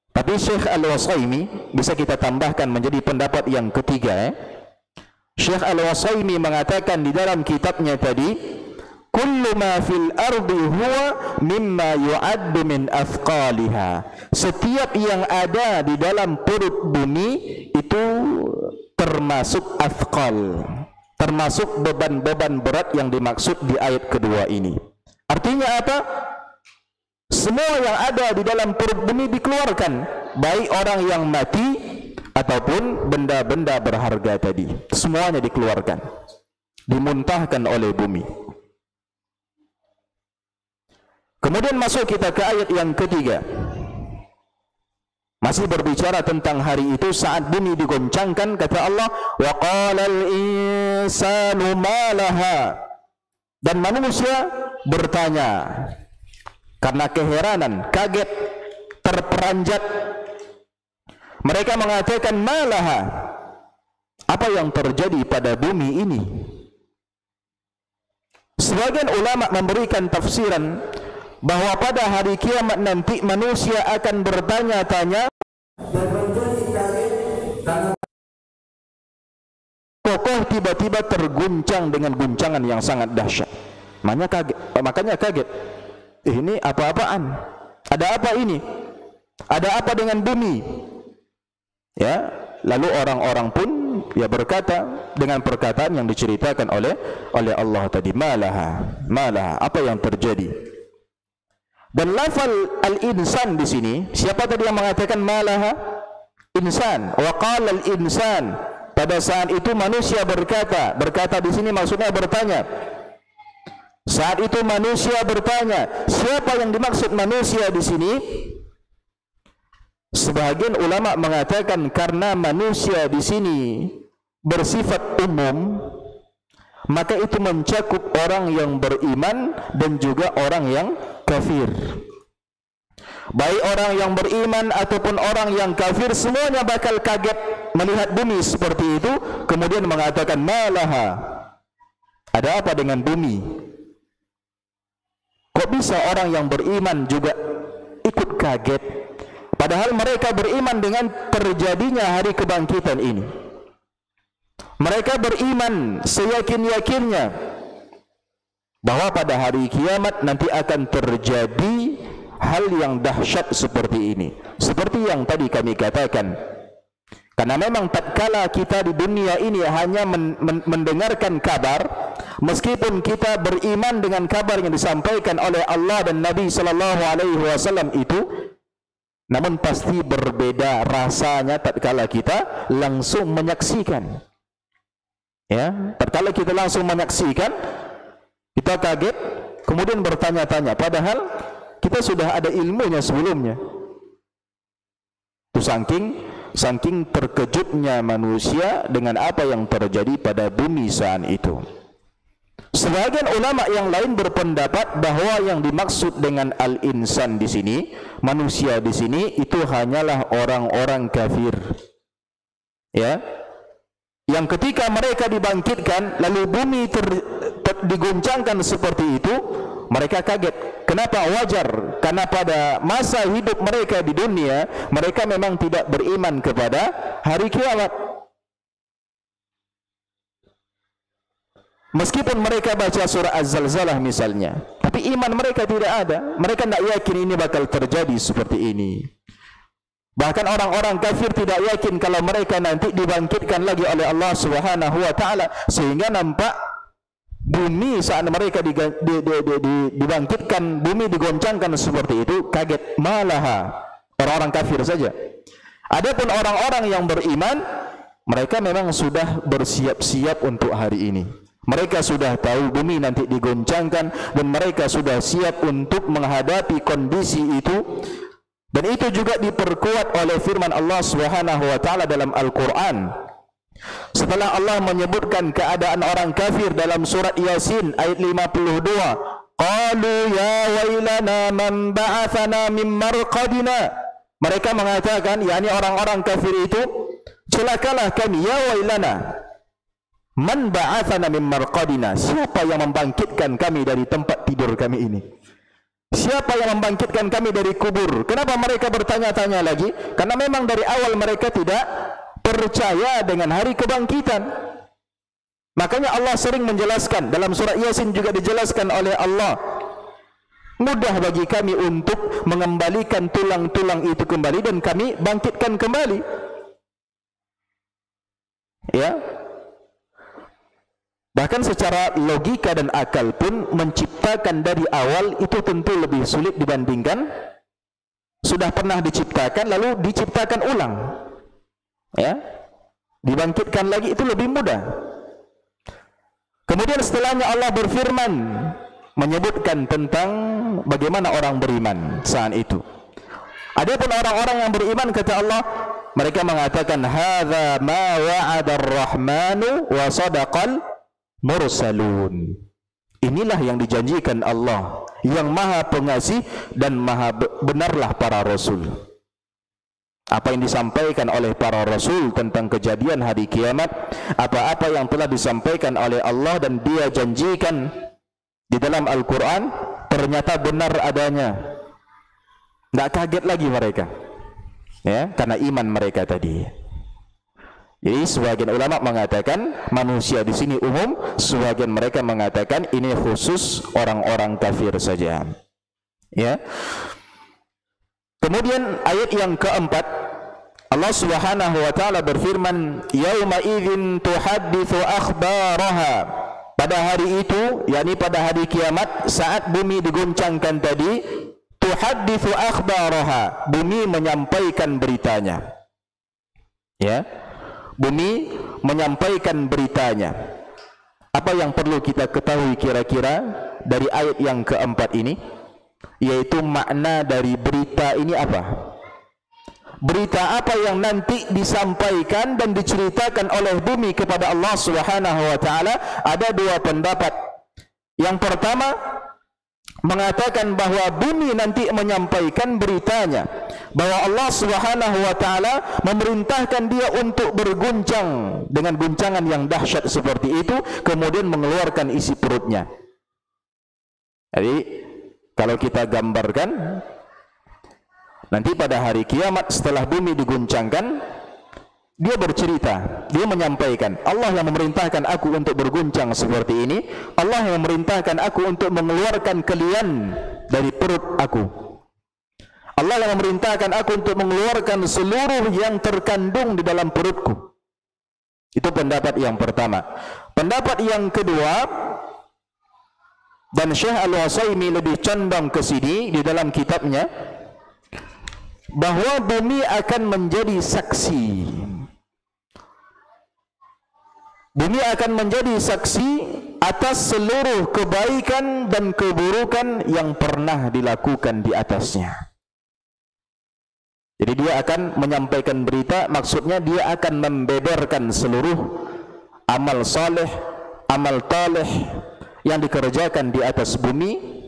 Tapi Syekh Al-Wasaimi bisa kita tambahkan menjadi pendapat yang ketiga. Syekh Al-Wasaimi mengatakan di dalam kitabnya tadi, kullu ma fil ardi huwa mimma yu'addu min athqaliha. Setiap yang ada di dalam perut bumi itu termasuk athqal, termasuk beban-beban berat yang dimaksud di ayat kedua ini. Artinya apa? Semua yang ada di dalam perut bumi dikeluarkan, baik orang yang mati ataupun benda-benda berharga tadi, semuanya dikeluarkan, dimuntahkan oleh bumi. Kemudian masuk kita ke ayat yang ketiga, masih berbicara tentang hari itu saat bumi digoncangkan. Kata Allah, wa qalal insanu ma laha, dan manusia bertanya karena keheranan, kaget, terperanjat. Mereka mengatakan, malaha, apa yang terjadi pada bumi ini? Sebagian ulama memberikan tafsiran bahwa pada hari kiamat nanti manusia akan bertanya-tanya dan menjadi kaget karena kokoh tiba-tiba terguncang dengan guncangan yang sangat dahsyat. Makanya kaget. Ini apa-apaan? Ada apa ini? Ada apa dengan bumi? Ya, lalu orang-orang pun ya berkata dengan perkataan yang diceritakan oleh Allah tadi, malaha, apa yang terjadi? Dan lafal al-insan di sini, siapa tadi yang mengatakan malaha? Insan. Wa qala al-insan. Pada saat itu manusia berkata di sini maksudnya bertanya. Saat itu manusia bertanya, siapa yang dimaksud manusia di sini? Sebagian ulama mengatakan karena manusia di sini bersifat umum, maka itu mencakup orang yang beriman dan juga orang yang kafir. Baik orang yang beriman ataupun orang yang kafir, semuanya bakal kaget melihat bumi seperti itu, kemudian mengatakan malaha, ada apa dengan bumi? Kok bisa orang yang beriman juga ikut kaget? Padahal mereka beriman dengan terjadinya hari kebangkitan ini. Mereka beriman seyakin-yakinnya bahwa pada hari kiamat nanti akan terjadi hal yang dahsyat seperti ini. Seperti yang tadi kami katakan, karena memang tatkala kita di dunia ini hanya mendengarkan kabar, meskipun kita beriman dengan kabar yang disampaikan oleh Allah dan Nabi sallallahu alaihi wasallam itu, namun pasti berbeda rasanya tatkala kita langsung menyaksikan. Ya, tatkala kita langsung menyaksikan, kita kaget, kemudian bertanya-tanya, padahal kita sudah ada ilmunya sebelumnya. Itu saking terkejutnya manusia dengan apa yang terjadi pada bumi saat itu. Sebagian ulama yang lain berpendapat bahwa yang dimaksud dengan al-insan di sini, manusia di sini, itu hanyalah orang-orang kafir. Ya, yang ketika mereka dibangkitkan, lalu bumi diguncangkan seperti itu, mereka kaget. Kenapa? Wajar, karena pada masa hidup mereka di dunia, mereka memang tidak beriman kepada hari kiamat. Meskipun mereka baca surah Az-Zalzalah misalnya, tapi iman mereka tidak ada. Mereka tidak yakin ini bakal terjadi seperti ini. Bahkan orang-orang kafir tidak yakin kalau mereka nanti dibangkitkan lagi oleh Allah Subhanahu wa taala, sehingga nampak bumi saat mereka dibangkitkan, bumi digoncangkan seperti itu, kaget. Malaha orang-orang kafir saja. Adapun orang-orang yang beriman, mereka memang sudah bersiap-siap untuk hari ini. Mereka sudah tahu bumi nanti digoncangkan dan mereka sudah siap untuk menghadapi kondisi itu. Dan itu juga diperkuat oleh firman Allah Subhanahu wa taala dalam Al-Qur'an. Setelah Allah menyebutkan keadaan orang kafir dalam surat Yasin ayat 52, qalu ya wailana man ba'athana min marqadina. Mereka mengatakan, yakni orang-orang kafir itu, celakalah kami, ya wailana man ba'athana min marqadina, siapa yang membangkitkan kami dari tempat tidur kami ini? Siapa yang membangkitkan kami dari kubur? Kenapa mereka bertanya-tanya lagi? Karena memang dari awal mereka tidak percaya dengan hari kebangkitan. Makanya Allah sering menjelaskan, dalam surat Yasin juga dijelaskan oleh Allah, mudah bagi kami untuk mengembalikan tulang-tulang itu kembali dan kami bangkitkan kembali. Ya, bahkan secara logika dan akal pun menciptakan dari awal itu tentu lebih sulit dibandingkan sudah pernah diciptakan lalu diciptakan ulang. Ya, dibangkitkan lagi itu lebih mudah. Kemudian setelahnya Allah berfirman menyebutkan tentang bagaimana orang beriman saat itu. Adapun orang-orang yang beriman, kata Allah, mereka mengatakan hadza ma wa'ada ar-rahmanu wa sadaqal mursalun. Inilah yang dijanjikan Allah yang Maha Pengasih dan Maha benarlah para rasul. Apa yang disampaikan oleh para rasul tentang kejadian hari kiamat, apa-apa yang telah disampaikan oleh Allah dan Dia janjikan di dalam Al-Quran, ternyata benar adanya. Tidak kaget lagi mereka, ya, karena iman mereka tadi. Jadi sebagian ulama mengatakan manusia di sini umum, sebagian mereka mengatakan ini khusus orang-orang kafir saja. Ya. Kemudian ayat yang keempat, Allah Subhanahu wa taala berfirman, "Yauma idzin tuhadditsu akhbaraha." Pada hari itu, yakni pada hari kiamat, saat bumi diguncangkan tadi, tuhadditsu akhbaraha, bumi menyampaikan beritanya. Ya. Bumi menyampaikan beritanya. Apa yang perlu kita ketahui kira-kira dari ayat yang keempat ini? Yaitu makna dari berita ini apa? Berita apa yang nanti disampaikan dan diceritakan oleh bumi kepada Allah Subhanahu wa taala? Ada dua pendapat. Yang pertama mengatakan bahwa bumi nanti menyampaikan beritanya, bahwa Allah Subhanahu wa taala memerintahkan dia untuk berguncang dengan guncangan yang dahsyat seperti itu, kemudian mengeluarkan isi perutnya. Jadi kalau kita gambarkan, nanti pada hari kiamat setelah bumi diguncangkan, dia bercerita, dia menyampaikan, Allah yang memerintahkan aku untuk berguncang seperti ini, Allah yang memerintahkan aku untuk mengeluarkan kelian dari perut aku, Allah yang memerintahkan aku untuk mengeluarkan seluruh yang terkandung di dalam perutku. Itu pendapat yang pertama. Pendapat yang kedua, dan Syekh Al-Utsaimin lebih condong ke sini di dalam kitabnya, bahwa bumi akan menjadi saksi. Bumi akan menjadi saksi atas seluruh kebaikan dan keburukan yang pernah dilakukan di atasnya. Jadi dia akan menyampaikan berita, maksudnya dia akan membeberkan seluruh amal saleh, amal taleh yang dikerjakan di atas bumi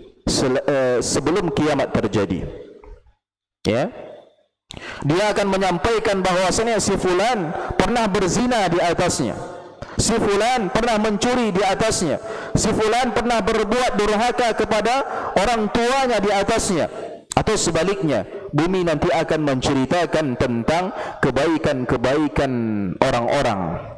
sebelum kiamat terjadi. Ya. Dia akan menyampaikan bahwasanya si fulan pernah berzina di atasnya, si fulan pernah mencuri di atasnya, si fulan pernah berbuat durhaka kepada orang tuanya di atasnya, atau sebaliknya, bumi nanti akan menceritakan tentang kebaikan-kebaikan orang-orang.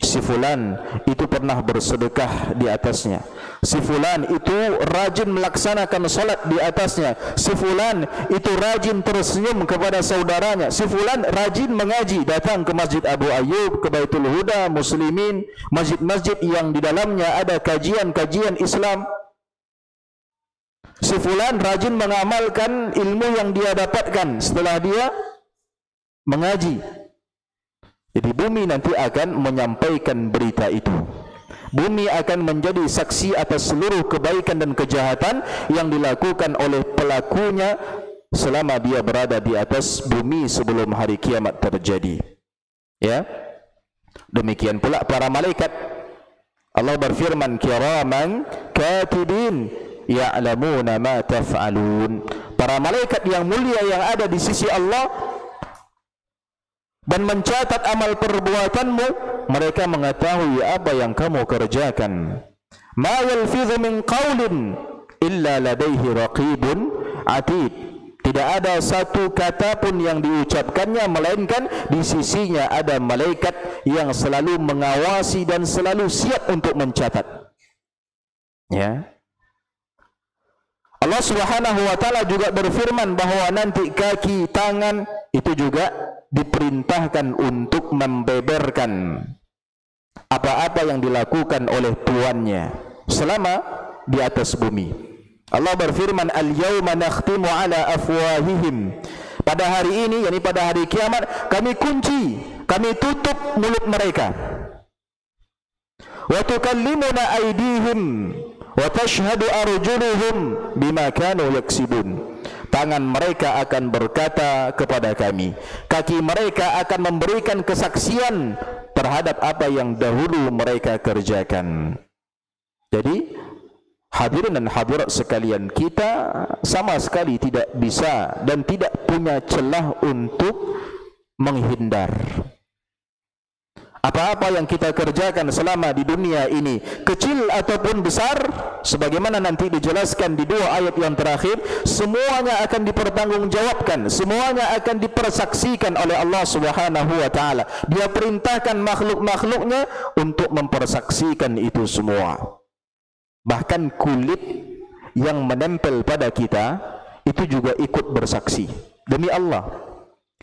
Si fulan itu pernah bersedekah di atasnya, si fulan itu rajin melaksanakan salat di atasnya, si fulan itu rajin tersenyum kepada saudaranya, si fulan rajin mengaji, datang ke Masjid Abu Ayyub, ke Baitul Huda, Muslimin, masjid-masjid yang di dalamnya ada kajian-kajian Islam. Si fulan rajin mengamalkan ilmu yang dia dapatkan setelah dia mengaji. Jadi bumi nanti akan menyampaikan berita itu. Bumi akan menjadi saksi atas seluruh kebaikan dan kejahatan yang dilakukan oleh pelakunya selama dia berada di atas bumi sebelum hari kiamat terjadi. Ya. Demikian pula para malaikat. Allah berfirman, kiraman katibin ya'lamuna ma taf'alun. Para malaikat yang mulia yang ada di sisi Allah dan mencatat amal perbuatanmu, mereka mengetahui apa yang kamu kerjakan. Ma yalfidhu min qawlin illa ladaihi raqibun atid. Tidak ada satu kata pun yang diucapkannya melainkan di sisinya ada malaikat yang selalu mengawasi dan selalu siap untuk mencatat. Ya. Allah Subhanahu wa taala juga berfirman bahwa nanti kaki, tangan itu juga diperintahkan untuk membeberkan apa-apa yang dilakukan oleh tuannya selama di atas bumi. Allah berfirman, al-yawma nakhtimu ala afwahihim Pada hari ini, yakni pada hari kiamat, kami kunci, kami tutup mulut mereka. Wa tukallimuna aydihim wa tashhadu arjuluhum bima kanu yaksibun. Tangan mereka akan berkata kepada kami, kaki mereka akan memberikan kesaksian terhadap apa yang dahulu mereka kerjakan. Jadi hadirin dan hadirat sekalian, kita sama sekali tidak bisa dan tidak punya celah untuk menghindar. Apa-apa yang kita kerjakan selama di dunia ini, kecil ataupun besar, sebagaimana nanti dijelaskan di dua ayat yang terakhir, semuanya akan dipertanggungjawabkan, semuanya akan dipersaksikan oleh Allah Subhanahu wa taala. Dia perintahkan makhluk-makhluknya untuk mempersaksikan itu semua. Bahkan kulit yang menempel pada kita itu juga ikut bersaksi. Demi Allah,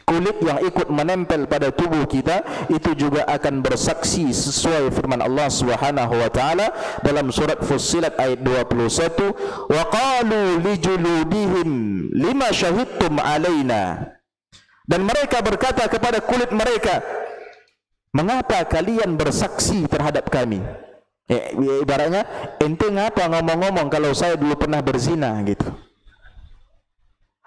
kulit yang ikut menempel pada tubuh kita itu juga akan bersaksi sesuai firman Allah Subhanahu wa taala dalam surat Fussilat ayat 21, wa qalu lijuludihim lima syahidtum alaina. Dan mereka berkata kepada kulit mereka, mengapa kalian bersaksi terhadap kami? Ibaratnya, ente ngapa ngomong-ngomong kalau saya dulu pernah berzina gitu.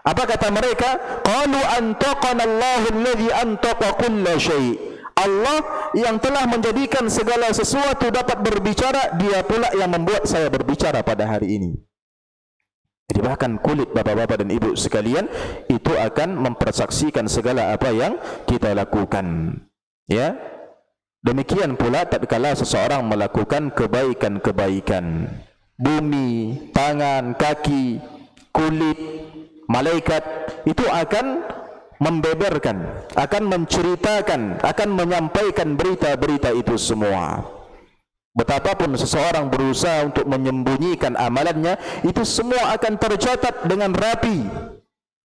Apa kata mereka? Qalu antaqana Allahu alladhi antaqa kulla syai'. Allah yang telah menjadikan segala sesuatu dapat berbicara, dia pula yang membuat saya berbicara pada hari ini. Jadi bahkan kulit bapak-bapak dan ibu sekalian itu akan mempersaksikan segala apa yang kita lakukan. Ya. Demikian pula tatkala seseorang melakukan kebaikan-kebaikan. Bumi, tangan, kaki, kulit, malaikat itu akan membeberkan, akan menceritakan, akan menyampaikan berita-berita itu semua. Betapapun seseorang berusaha untuk menyembunyikan amalannya, itu semua akan tercatat dengan rapi.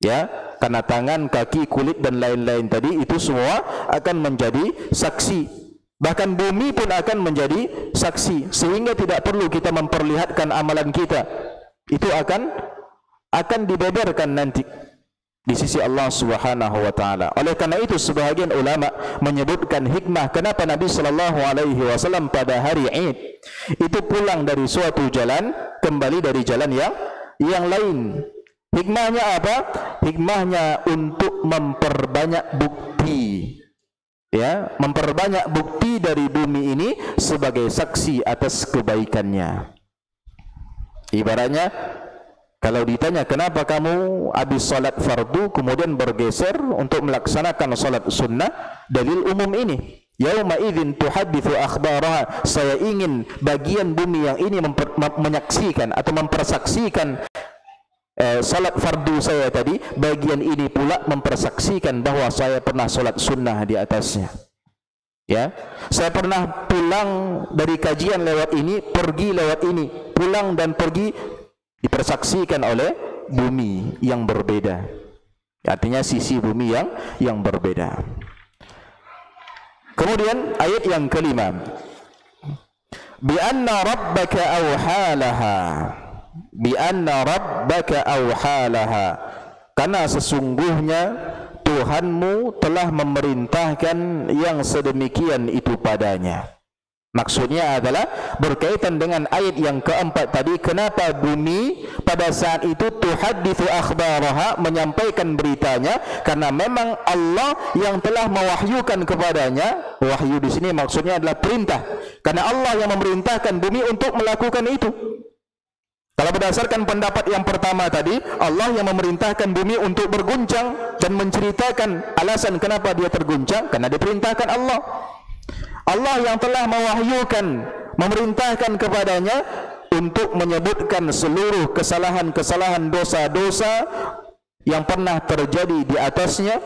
Ya, karena tangan, kaki, kulit dan lain-lain tadi itu semua akan menjadi saksi. Bahkan bumi pun akan menjadi saksi, sehingga tidak perlu kita memperlihatkan amalan kita. Itu akan dibeberkan nanti di sisi Allah Subhanahu wa taala. Oleh karena itu sebahagian ulama menyebutkan hikmah kenapa Nabi sallallahu alaihi wasallam pada hari Id itu pulang dari suatu jalan kembali dari jalan yang lain. Hikmahnya apa? Hikmahnya untuk memperbanyak bukti. Ya, memperbanyak bukti dari bumi ini sebagai saksi atas kebaikannya. Ibaratnya, kalau ditanya kenapa kamu habis salat fardu kemudian bergeser untuk melaksanakan salat sunnah, dalil umum ini. Yauma idzin tuhadditsu akhbaraha. Saya ingin bagian bumi yang ini menyaksikan atau mempersaksikan salat fardu saya tadi, bagian ini pula mempersaksikan bahwa saya pernah salat sunnah di atasnya. Ya, saya pernah pulang dari kajian lewat ini, pergi lewat ini, pulang dan pergi, dipersaksikan oleh bumi yang berbeda. Artinya sisi bumi yang berbeda. Kemudian ayat yang kelima, bi anna rabbaka awhalaha. Bi anna rabbaka awhalaha. Karena sesungguhnya Tuhanmu telah memerintahkan yang sedemikian itu padanya. Maksudnya adalah berkaitan dengan ayat yang keempat tadi, kenapa bumi pada saat itu tuhadditsu akhbaraha, menyampaikan beritanya, karena memang Allah yang telah mewahyukan kepadanya. Wahyu di sini maksudnya adalah perintah, karena Allah yang memerintahkan bumi untuk melakukan itu. Kalau berdasarkan pendapat yang pertama tadi, Allah yang memerintahkan bumi untuk berguncang dan menceritakan alasan kenapa dia terguncang, karena diperintahkan Allah. Allah yang telah mewahyukan, memerintahkan kepadanya untuk menyebutkan seluruh kesalahan-kesalahan, dosa-dosa yang pernah terjadi di atasnya,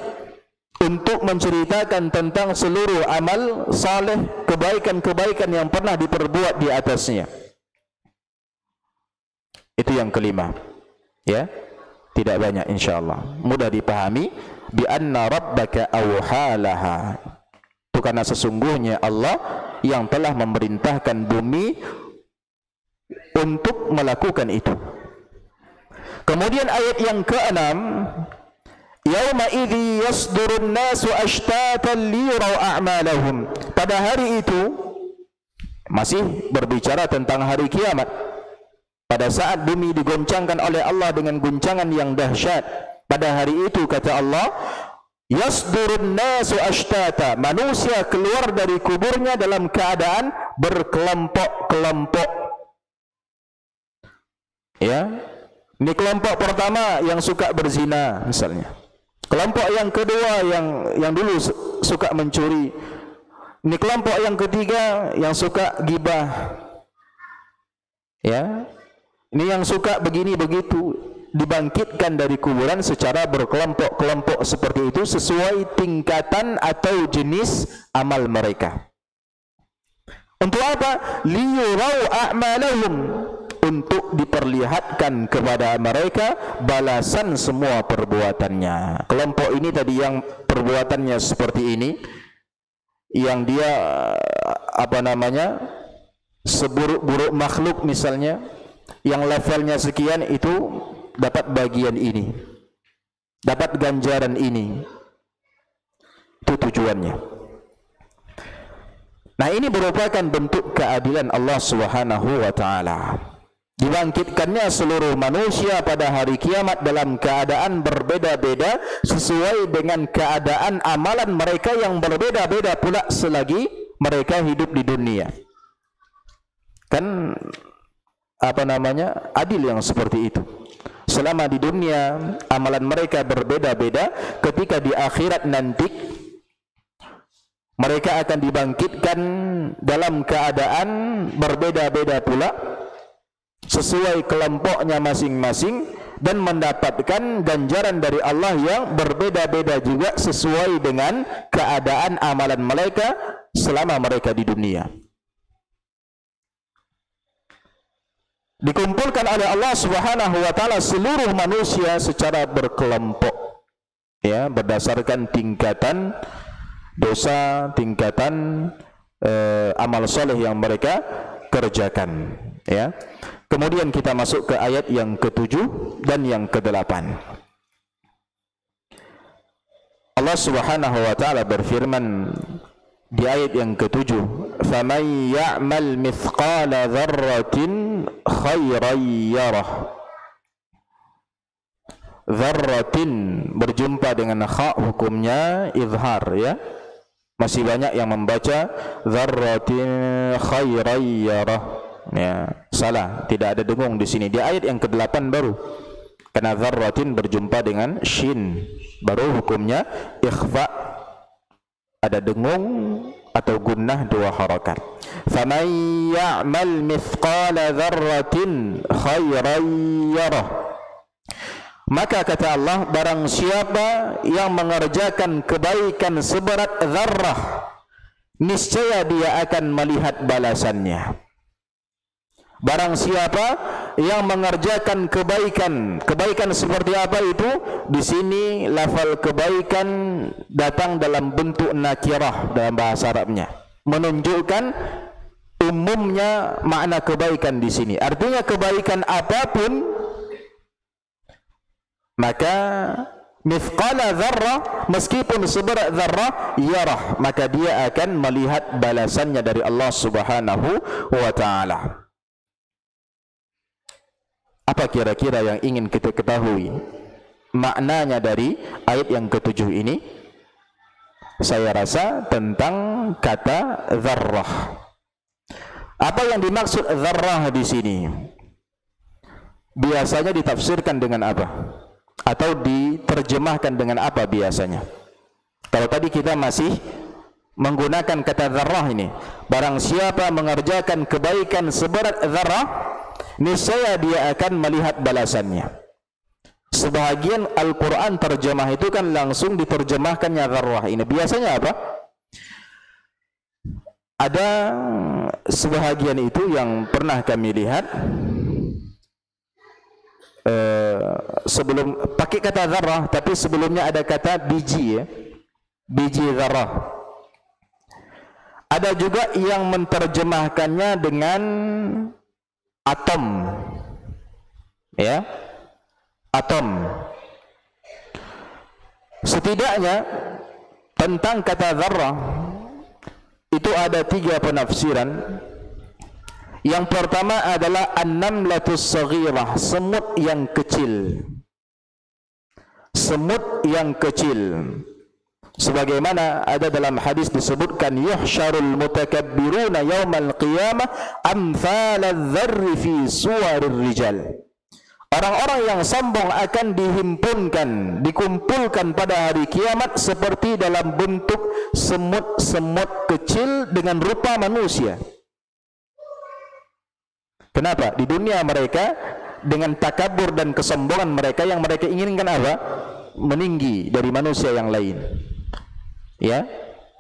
untuk menceritakan tentang seluruh amal saleh, kebaikan-kebaikan yang pernah diperbuat di atasnya. Itu yang kelima. Ya, tidak banyak insyaallah. Mudah dipahami. Bi anna rabbaka awhalaha. Itu karena sesungguhnya Allah yang telah memerintahkan bumi untuk melakukan itu. Kemudian ayat yang ke-6, Yauma idzi yasdurun nasu ashtatan liyurau a'malahum. Pada hari itu, masih berbicara tentang hari kiamat. Pada saat bumi digoncangkan oleh Allah dengan guncangan yang dahsyat. Pada hari itu kata Allah, yasdurun nasu ashtata. Manusia keluar dari kuburnya dalam keadaan berkelompok-kelompok. Ya. Ini kelompok pertama yang suka berzina misalnya. Kelompok yang kedua yang dulu suka mencuri. Ini kelompok yang ketiga yang suka gibah. Ya. Ini yang suka begini begitu, dibangkitkan dari kuburan secara berkelompok-kelompok seperti itu sesuai tingkatan atau jenis amal mereka. Untuk apa? Liyurau a'malahum, untuk diperlihatkan kepada mereka balasan semua perbuatannya. Kelompok ini tadi yang perbuatannya seperti ini, yang dia seburuk-buruk makhluk misalnya, yang levelnya sekian itu dapat bagian ini, dapat ganjaran ini. Itu tujuannya. Nah, ini merupakan bentuk keadilan Allah Subhanahu wa taala. Dibangkitkannya seluruh manusia pada hari kiamat dalam keadaan berbeda-beda sesuai dengan keadaan amalan mereka yang berbeda-beda pula selagi mereka hidup di dunia. Kan adil yang seperti itu. Selama di dunia amalan mereka berbeda-beda, ketika di akhirat nanti mereka akan dibangkitkan dalam keadaan berbeda-beda pula sesuai kelompoknya masing-masing dan mendapatkan ganjaran dari Allah yang berbeda-beda juga sesuai dengan keadaan amalan mereka selama mereka di dunia. Dikumpulkan oleh Allah Subhanahu wa taala seluruh manusia secara berkelompok, ya, berdasarkan tingkatan dosa, tingkatan amal soleh yang mereka kerjakan, ya. Kemudian kita masuk ke ayat yang ke-7 dan yang ke-8. Allah Subhanahu wa taala berfirman di ayat yang ke-7, "Faman ya'mal mithqala dzarratin khairan yarah." Dzarratin berjumpa dengan kha, hukumnya izhar, ya. Masih banyak yang membaca dzarratin khairan yarah. Ya, salah, tidak ada dengung di sini. Di ayat yang ke-8 baru. Karena dzarratin berjumpa dengan shin, baru hukumnya ikhfa, ada dengung atau gunnah dua harakat. Faman ya'mal mithqala dzarratin khairan yarah. Maka kata Allah, barang siapa yang mengerjakan kebaikan seberat dzarrah, niscaya dia akan melihat balasannya. Barang siapa yang mengerjakan kebaikan seperti apa itu? Di sini lafal kebaikan datang dalam bentuk nakirah dalam bahasa Arabnya, menunjukkan umumnya makna kebaikan di sini. Artinya kebaikan apapun, maka mithqala dzarrah, meskipun seberat dzarrah, yarah, maka dia akan melihat balasannya dari Allah Subhanahu wa taala. Apa kira-kira yang ingin kita ketahui maknanya dari ayat yang ke-7 ini? Saya rasa tentang kata dzarrah. Apa yang dimaksud dzarrah di sini? Biasanya ditafsirkan dengan apa? Atau diterjemahkan dengan apa biasanya? Kalau tadi kita masih menggunakan kata dzarrah ini, barang siapa mengerjakan kebaikan seberat dzarrah, niscaya dia akan melihat balasannya. Sebahagian Al-Quran terjemah itu kan langsung diterjemahkannya dzarrah ini. Biasanya apa? Ada sebahagian itu yang pernah kami lihat, sebelum pakai kata dzarrah, tapi sebelumnya ada kata biji, ya, biji dzarrah. Ada juga yang menterjemahkannya dengan atom, ya, atom. Setidaknya tentang kata dzarrah itu ada 3 penafsiran. Yang pertama adalah an-namlatus saghirah, semut yang kecil. Semut yang kecil. Sebagaimana ada dalam hadis disebutkan, yuhsyarul mutakabbiruna yaumal qiyamah amthalal dzarri fi suwarir rijal. Orang-orang yang sombong akan dihimpunkan, dikumpulkan pada hari kiamat seperti dalam bentuk semut-semut kecil dengan rupa manusia. Kenapa? Di dunia mereka dengan takabur dan kesombongan mereka, yang mereka inginkan apa? Meninggi dari manusia yang lain. Ya,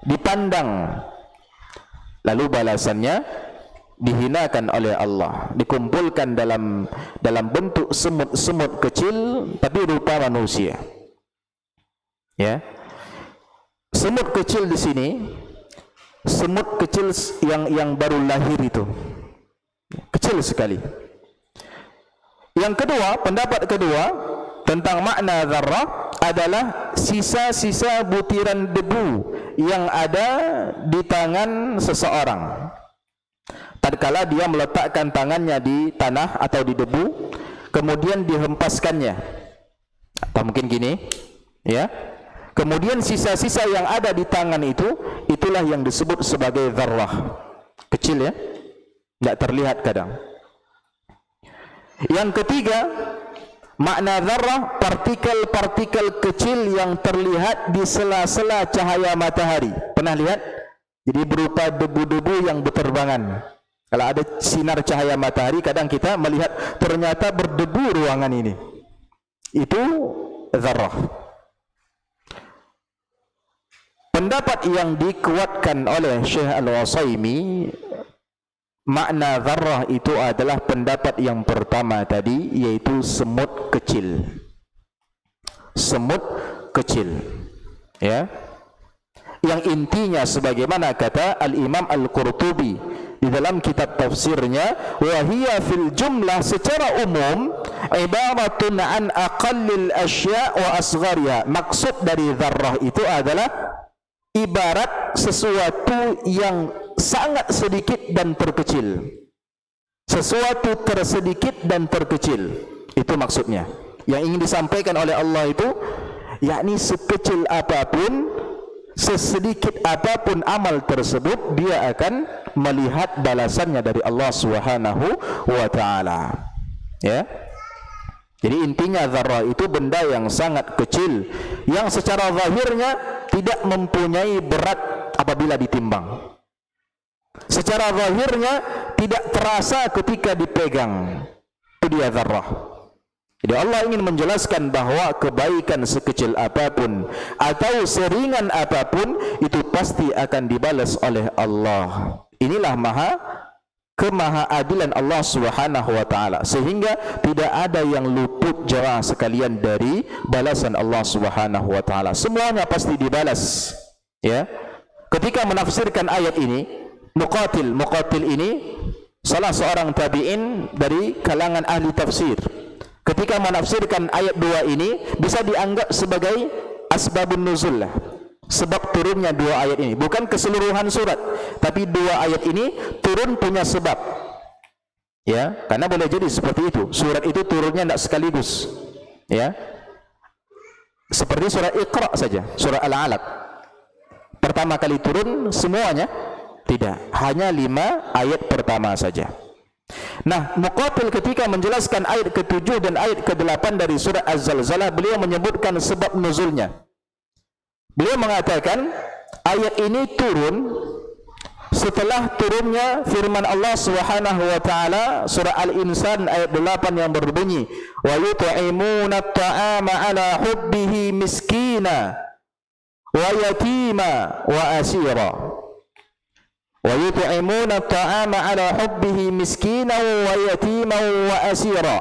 dipandang. Lalu balasannya dihinakan oleh Allah, dikumpulkan dalam bentuk semut-semut kecil tapi rupa manusia. Ya. Semut kecil di sini, semut kecil yang baru lahir itu. Kecil sekali. Yang kedua, pendapat kedua tentang makna dzarrah adalah sisa-sisa butiran debu yang ada di tangan seseorang. Tatkala dia meletakkan tangannya di tanah atau di debu, kemudian dihempaskannya, atau mungkin gini, ya. Kemudian sisa-sisa yang ada di tangan itu, itulah yang disebut sebagai dzarrah. Kecil ya, tidak terlihat kadang. Yang ketiga, makna dzarrah partikel-partikel kecil yang terlihat di sela-sela cahaya matahari. Pernah lihat? Jadi berupa debu-debu yang berterbangan. Kalau ada sinar cahaya matahari, kadang kita melihat ternyata berdebu ruangan ini. Itu dzarrah. Pendapat yang dikuatkan oleh Syekh Al-Utsaimin, makna dzarrah itu adalah pendapat yang pertama tadi, yaitu semut kecil. Semut kecil. Ya. Yang intinya sebagaimana kata Al-Imam Al-Qurtubi di dalam kitab tafsirnya, wa hiya fil jumlah, secara umum, ibaratun an aqallil asya' wa asghariha. Maksud dari dzarrah itu adalah ibarat sesuatu yang sangat sedikit dan terkecil. Sesuatu tersedikit dan terkecil. Itu maksudnya. Yang ingin disampaikan oleh Allah itu, yakni sekecil apapun, sesedikit apapun amal tersebut, dia akan melihat balasannya dari Allah Subhanahu wa taala. Ya. Jadi intinya dzarrah itu benda yang sangat kecil yang secara zahirnya tidak mempunyai berat apabila ditimbang. Secara zahirnya tidak terasa ketika dipegang. Itu dia dzarrah. Jadi Allah ingin menjelaskan bahwa kebaikan sekecil apapun atau seringan apapun itu pasti akan dibalas oleh Allah. Inilah kemahaadilan Allah Subhanahu wa taala, sehingga tidak ada yang luput jemaah sekalian dari balasan Allah Subhanahu wa taala. Semuanya pasti dibalas. Ya. Ketika menafsirkan ayat ini, Muqatil ini salah seorang tabi'in dari kalangan ahli tafsir. Ketika menafsirkan ayat 2 ini bisa dianggap sebagai asbabun nuzul lah. Sebab turunnya 2 ayat ini, bukan keseluruhan surat, tapi 2 ayat ini turun punya sebab. Ya, karena boleh jadi seperti itu. Surat itu turunnya tidak sekaligus. Ya. Seperti surat Iqra saja, surat Al-Alaq. Pertama kali turun semuanya? Tidak, hanya 5 ayat pertama saja. Nah, Muqatil ketika menjelaskan ayat ke-7 dan ayat ke-8 dari surah Az-Zalzalah, beliau menyebutkan sebab nuzulnya. Beliau mengatakan ayat ini turun setelah turunnya firman Allah Subhanahu wa taala surah Al-Insan ayat 8 yang berbunyi, wa yut'imuna at-ta'ama 'ala hubbihi miskina wa yatima wa asira. Wa yut'imuna at-ta'ama 'ala hubbihi miskinan wa yatiman wa asira.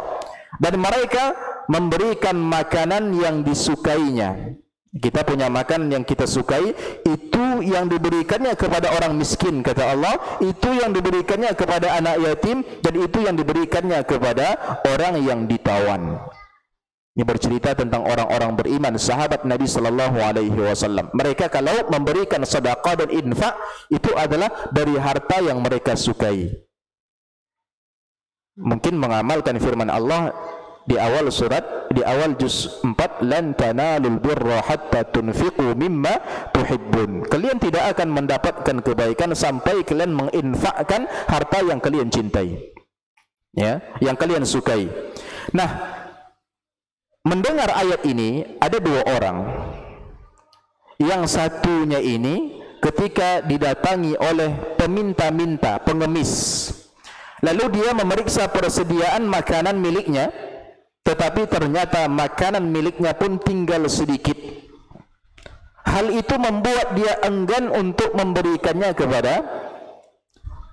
Dan mereka memberikan makanan yang disukainya. Kita punya makanan yang kita sukai, itu yang diberikannya kepada orang miskin, kata Allah, itu yang diberikannya kepada anak yatim, dan itu yang diberikannya kepada orang yang ditawan. Ini bercerita tentang orang-orang beriman, sahabat Nabi sallallahu alaihi wasallam. Mereka kalau memberikan sedekah dan infak itu adalah dari harta yang mereka sukai. Mungkin mengamalkan firman Allah di awal surat, di awal juz 4, lan tanalul birra hatta tunfiqu mimma tuhibbun. Kalian tidak akan mendapatkan kebaikan sampai kalian menginfakkan harta yang kalian cintai. Ya, yang kalian sukai. Nah, mendengar ayat ini ada dua orang. Yang satunya ini ketika didatangi oleh peminta-minta, pengemis, lalu dia memeriksa persediaan makanan miliknya, tetapi ternyata makanan miliknya pun tinggal sedikit. Hal itu membuat dia enggan untuk memberikannya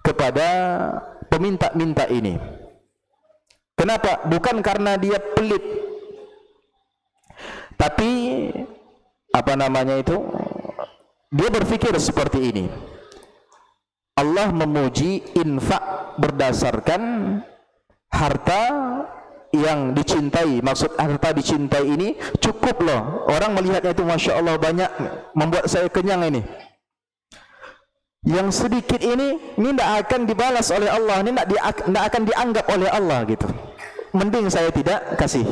kepada peminta-minta ini. Kenapa? Bukan karena dia pelit, tapi dia berpikir seperti ini. Allah memuji infak berdasarkan harta yang dicintai. Maksud harta dicintai ini cukup loh. Orang melihatnya itu Masya Allah banyak, membuat saya kenyang ini. Yang sedikit ini tidak akan dibalas oleh Allah, ini tidak akan dianggap oleh Allah gitu. Mending saya tidak kasih.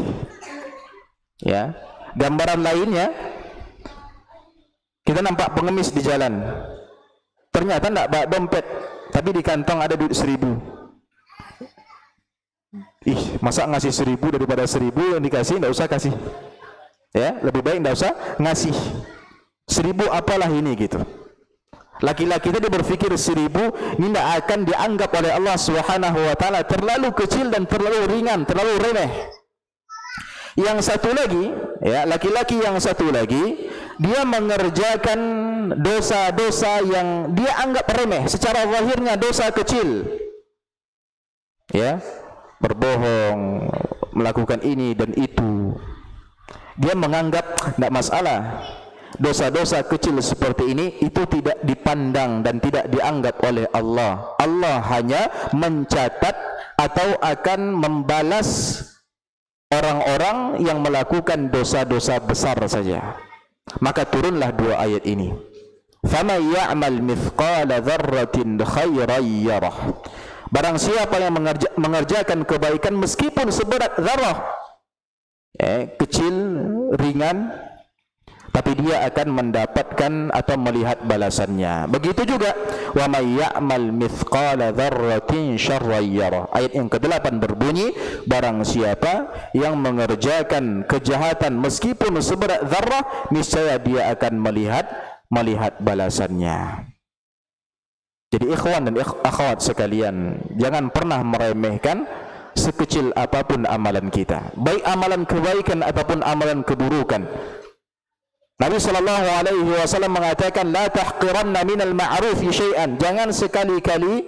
Ya, gambaran lainnya, kita nampak pengemis di jalan. Ternyata tidak bawa dompet, tapi di kantong ada duit 1.000. Masa ngasih 1.000 daripada 1.000 yang dikasih, tidak usah kasih. Ya, lebih baik tidak usah ngasih. 1.000 apalah ini gitu. Laki-laki tadi berpikir 1.000 ini tidak akan dianggap oleh Allah Subhanahu wa taala terlalu kecil dan terlalu ringan, terlalu remeh. Yang satu lagi, ya, laki-laki yang satu lagi, dia mengerjakan dosa-dosa yang dia anggap remeh, secara zahirnya dosa kecil. Ya, berbohong, melakukan ini dan itu. Dia menganggap tidak masalah. Dosa-dosa kecil seperti ini itu tidak dipandang dan tidak dianggap oleh Allah. Allah hanya mencatat atau akan membalas orang-orang yang melakukan dosa-dosa besar saja. Maka turunlah dua ayat ini. Faman ya'mal mithqala dzarratin khairan yarah. Barang siapa yang mengerjakan kebaikan meskipun seberat zarah, kecil, ringan, tapi dia akan mendapatkan atau melihat balasannya. Begitu juga wa may ya'mal mithqala dzarratin syarran yarah. Ayat yang ke-8 berbunyi, barang siapa yang mengerjakan kejahatan meskipun seberat zarrah, niscaya dia akan melihat balasannya. Jadi ikhwan dan akhwat sekalian, jangan pernah meremehkan sekecil apapun amalan kita, baik amalan kebaikan ataupun amalan keburukan. Nabi sallallahu alaihi wasallam mengatakan, la tahqiranna minal ma'rufi syai'an. Jangan sekali-kali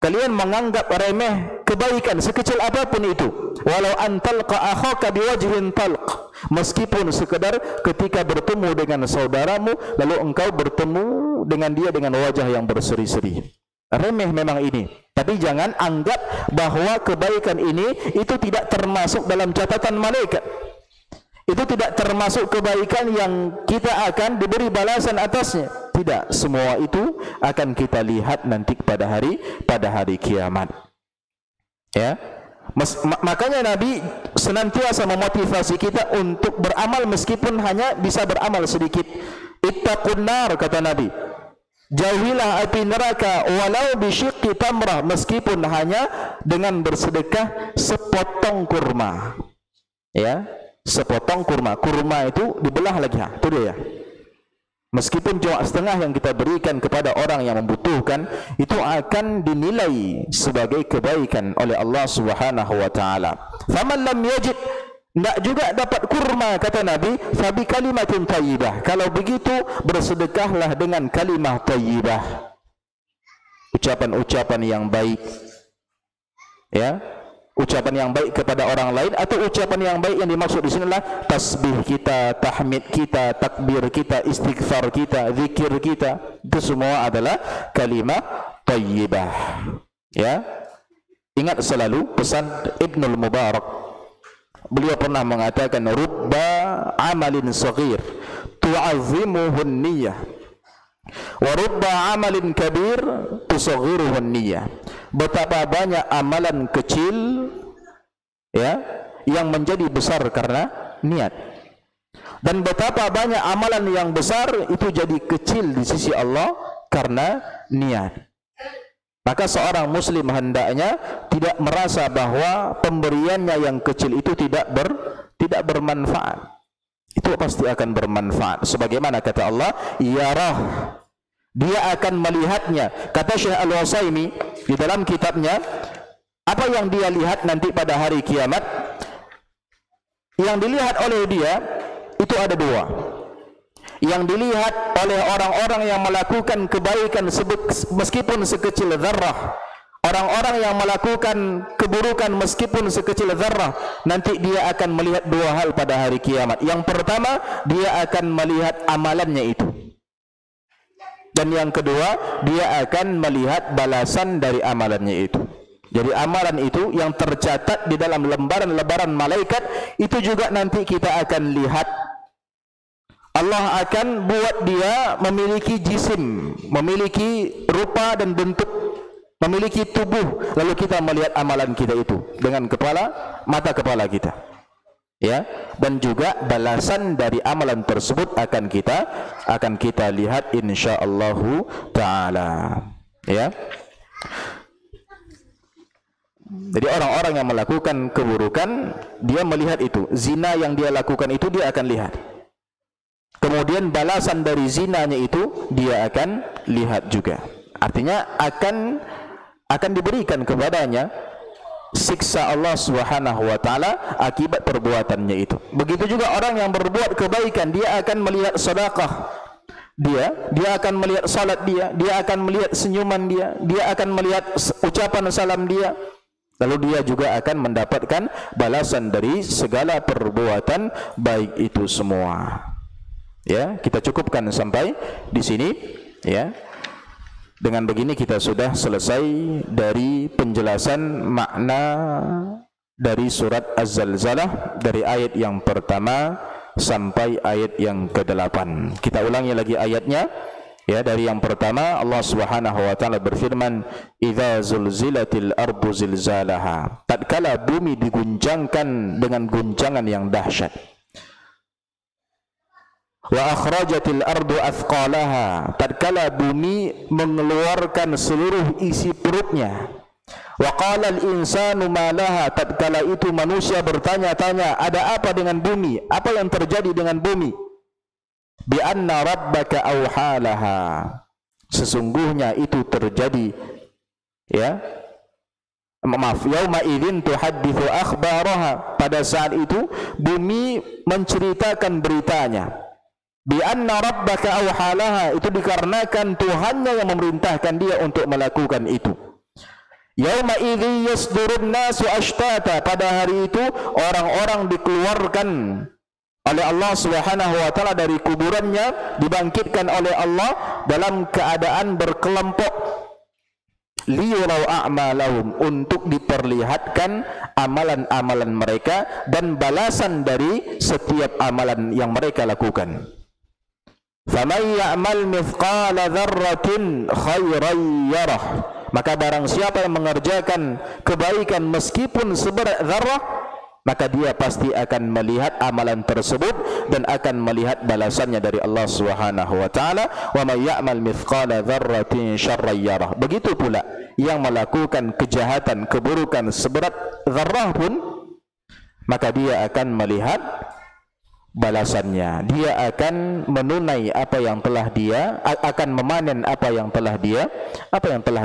kalian menganggap remeh kebaikan sekecil apapun itu. Walau an talqa akhaka biwajhin talq. Meskipun sekedar ketika bertemu dengan saudaramu lalu engkau bertemu dengan dia dengan wajah yang berseri-seri. Remeh memang ini, tapi jangan anggap bahwa kebaikan ini itu tidak termasuk dalam catatan malaikat. Itu tidak termasuk kebaikan yang kita akan diberi balasan atasnya. Tidak, semua itu akan kita lihat nanti pada hari kiamat. Ya. Makanya Nabi senantiasa memotivasi kita untuk beramal meskipun hanya bisa beramal sedikit. Ittaqun nar, kata Nabi. Jauhilah api neraka walau bisyiqqi tamrah, meskipun hanya dengan bersedekah sepotong kurma. Ya. Sepotong kurma. Kurma itu dibelah lagi, itu dia ya. Meskipun cuma setengah yang kita berikan kepada orang yang membutuhkan, itu akan dinilai sebagai kebaikan oleh Allah Subhanahu wa taala. Faman lam yajid, tidak juga dapat kurma, kata Nabi, fabi kalimatin thayyibah. Kalau begitu bersedekahlah dengan kalimah thayyibah. Ucapan-ucapan yang baik. Ya. Ucapan yang baik kepada orang lain, atau ucapan yang baik yang dimaksud di sini adalah tasbih kita, tahmid kita, takbir kita, istighfar kita, zikir kita. Itu semua adalah kalimah thayyibah. Ya. Ingat selalu pesan Ibnul Mubarak Beliau pernah mengatakan rubba amalin saghir tu'azzimuhu an-niyyah wa rubba amalin kabir tusaghiruhu an-niyyah. Betapa banyak amalan kecil ya yang menjadi besar karena niat, dan betapa banyak amalan yang besar itu jadi kecil di sisi Allah karena niat. Maka seorang muslim hendaknya tidak merasa bahwa pemberiannya yang kecil itu tidak bermanfaat. Itu pasti akan bermanfaat. Sebagaimana kata Allah, yarah, dia akan melihatnya. Kata Syekh Al-Wasaimi di dalam kitabnya, apa yang dia lihat nanti pada hari kiamat, yang dilihat oleh dia itu ada dua. Yang dilihat oleh orang-orang yang melakukan kebaikan meskipun sekecil zarrah, orang-orang yang melakukan keburukan meskipun sekecil zarrah, nanti dia akan melihat dua hal pada hari kiamat. Yang pertama, dia akan melihat amalannya itu, dan yang kedua, dia akan melihat balasan dari amalannya itu. Jadi amalan itu yang tercatat di dalam lembaran-lembaran malaikat itu juga nanti kita akan lihat. Allah akan buat dia memiliki jisim, memiliki rupa dan bentuk, memiliki tubuh. Lalu kita melihat amalan kita itu dengan mata kepala kita, ya. Dan juga balasan dari amalan tersebut akan kita lihat insyaallah taala, ya. Jadi orang-orang yang melakukan keburukan, dia melihat itu, zina yang dia lakukan itu dia akan lihat. Kemudian balasan dari zinanya itu dia akan lihat juga. Artinya akan diberikan kepadanya siksa Allah Subhanahu wa taala akibat perbuatannya itu. Begitu juga orang yang berbuat kebaikan, dia akan melihat sedekah dia akan melihat salat dia akan melihat senyuman dia akan melihat ucapan salam dia. Lalu dia juga akan mendapatkan balasan dari segala perbuatan baik itu semua. Ya, kita cukupkan sampai di sini, ya. Dengan begini kita sudah selesai dari penjelasan makna dari surat Az-Zalzalah dari ayat yang pertama sampai ayat yang ke-8. Kita ulangi lagi ayatnya. Ya, dari yang pertama Allah Subhanahu wa taala berfirman, "Idza zulzilatil ardu zilzalaha." Tatkala bumi diguncangkan dengan guncangan yang dahsyat. Wa akhrajatil ardu athqalaha, tatkala bumi mengeluarkan seluruh isi perutnya. Wa qala al insanu ma laha, tatkala itu manusia bertanya-tanya, ada apa dengan bumi? Apa yang terjadi dengan bumi? Bi anna rabbaka awhalaha, sesungguhnya itu terjadi, ya. Yauma idzin tuhadditsu akhbaraha, pada saat itu bumi menceritakan beritanya. Bi anna rabbaka awhalaha, itu dikarenakan Tuhannya yang memerintahkan dia untuk melakukan itu. Yauma idzi yasdurun nasu ashtata, pada hari itu orang-orang dikeluarkan oleh Allah Subhanahu wa taala dari kuburannya, dibangkitkan oleh Allah dalam keadaan berkelompok. Liyurau a'malahum, untuk diperlihatkan amalan-amalan mereka dan balasan dari setiap amalan yang mereka lakukan. Faman ya'mal mithqala dzarratin khairan yarah, maka barang siapa yang mengerjakan kebaikan meskipun seberat zarrah, maka dia pasti akan melihat amalan tersebut dan akan melihat balasannya dari Allah Subhanahu wa taala. Wa may ya'mal mithqala dzarratin syarran yarah, begitu pula yang melakukan kejahatan, keburukan seberat zarrah pun, maka dia akan melihat balasannya. Dia akan menunai apa yang telah dia, akan memanen apa yang telah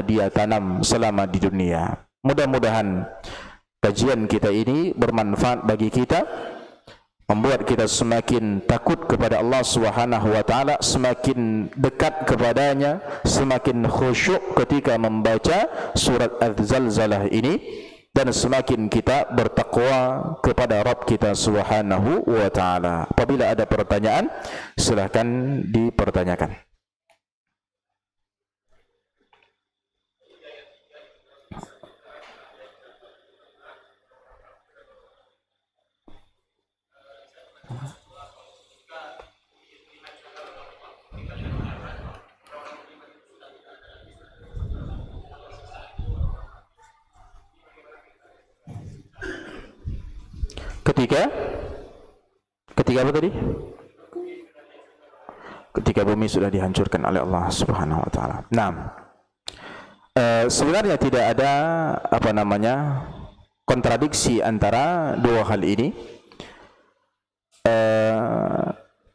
dia tanam selama di dunia. Mudah-mudahan kajian kita ini bermanfaat bagi kita, membuat kita semakin takut kepada Allah Subhanahu wa taala, semakin dekat kepadanya, semakin khusyuk ketika membaca surat Az-Zalzalah ini, dan semakin kita bertakwa kepada Rabb kita Subhanahu wa taala. Apabila ada pertanyaan, silakan dipertanyakan. Ketika apa tadi? Ketika bumi sudah dihancurkan oleh Allah Subhanahu wa taala. Nah, sebenarnya tidak ada kontradiksi antara dua hal ini.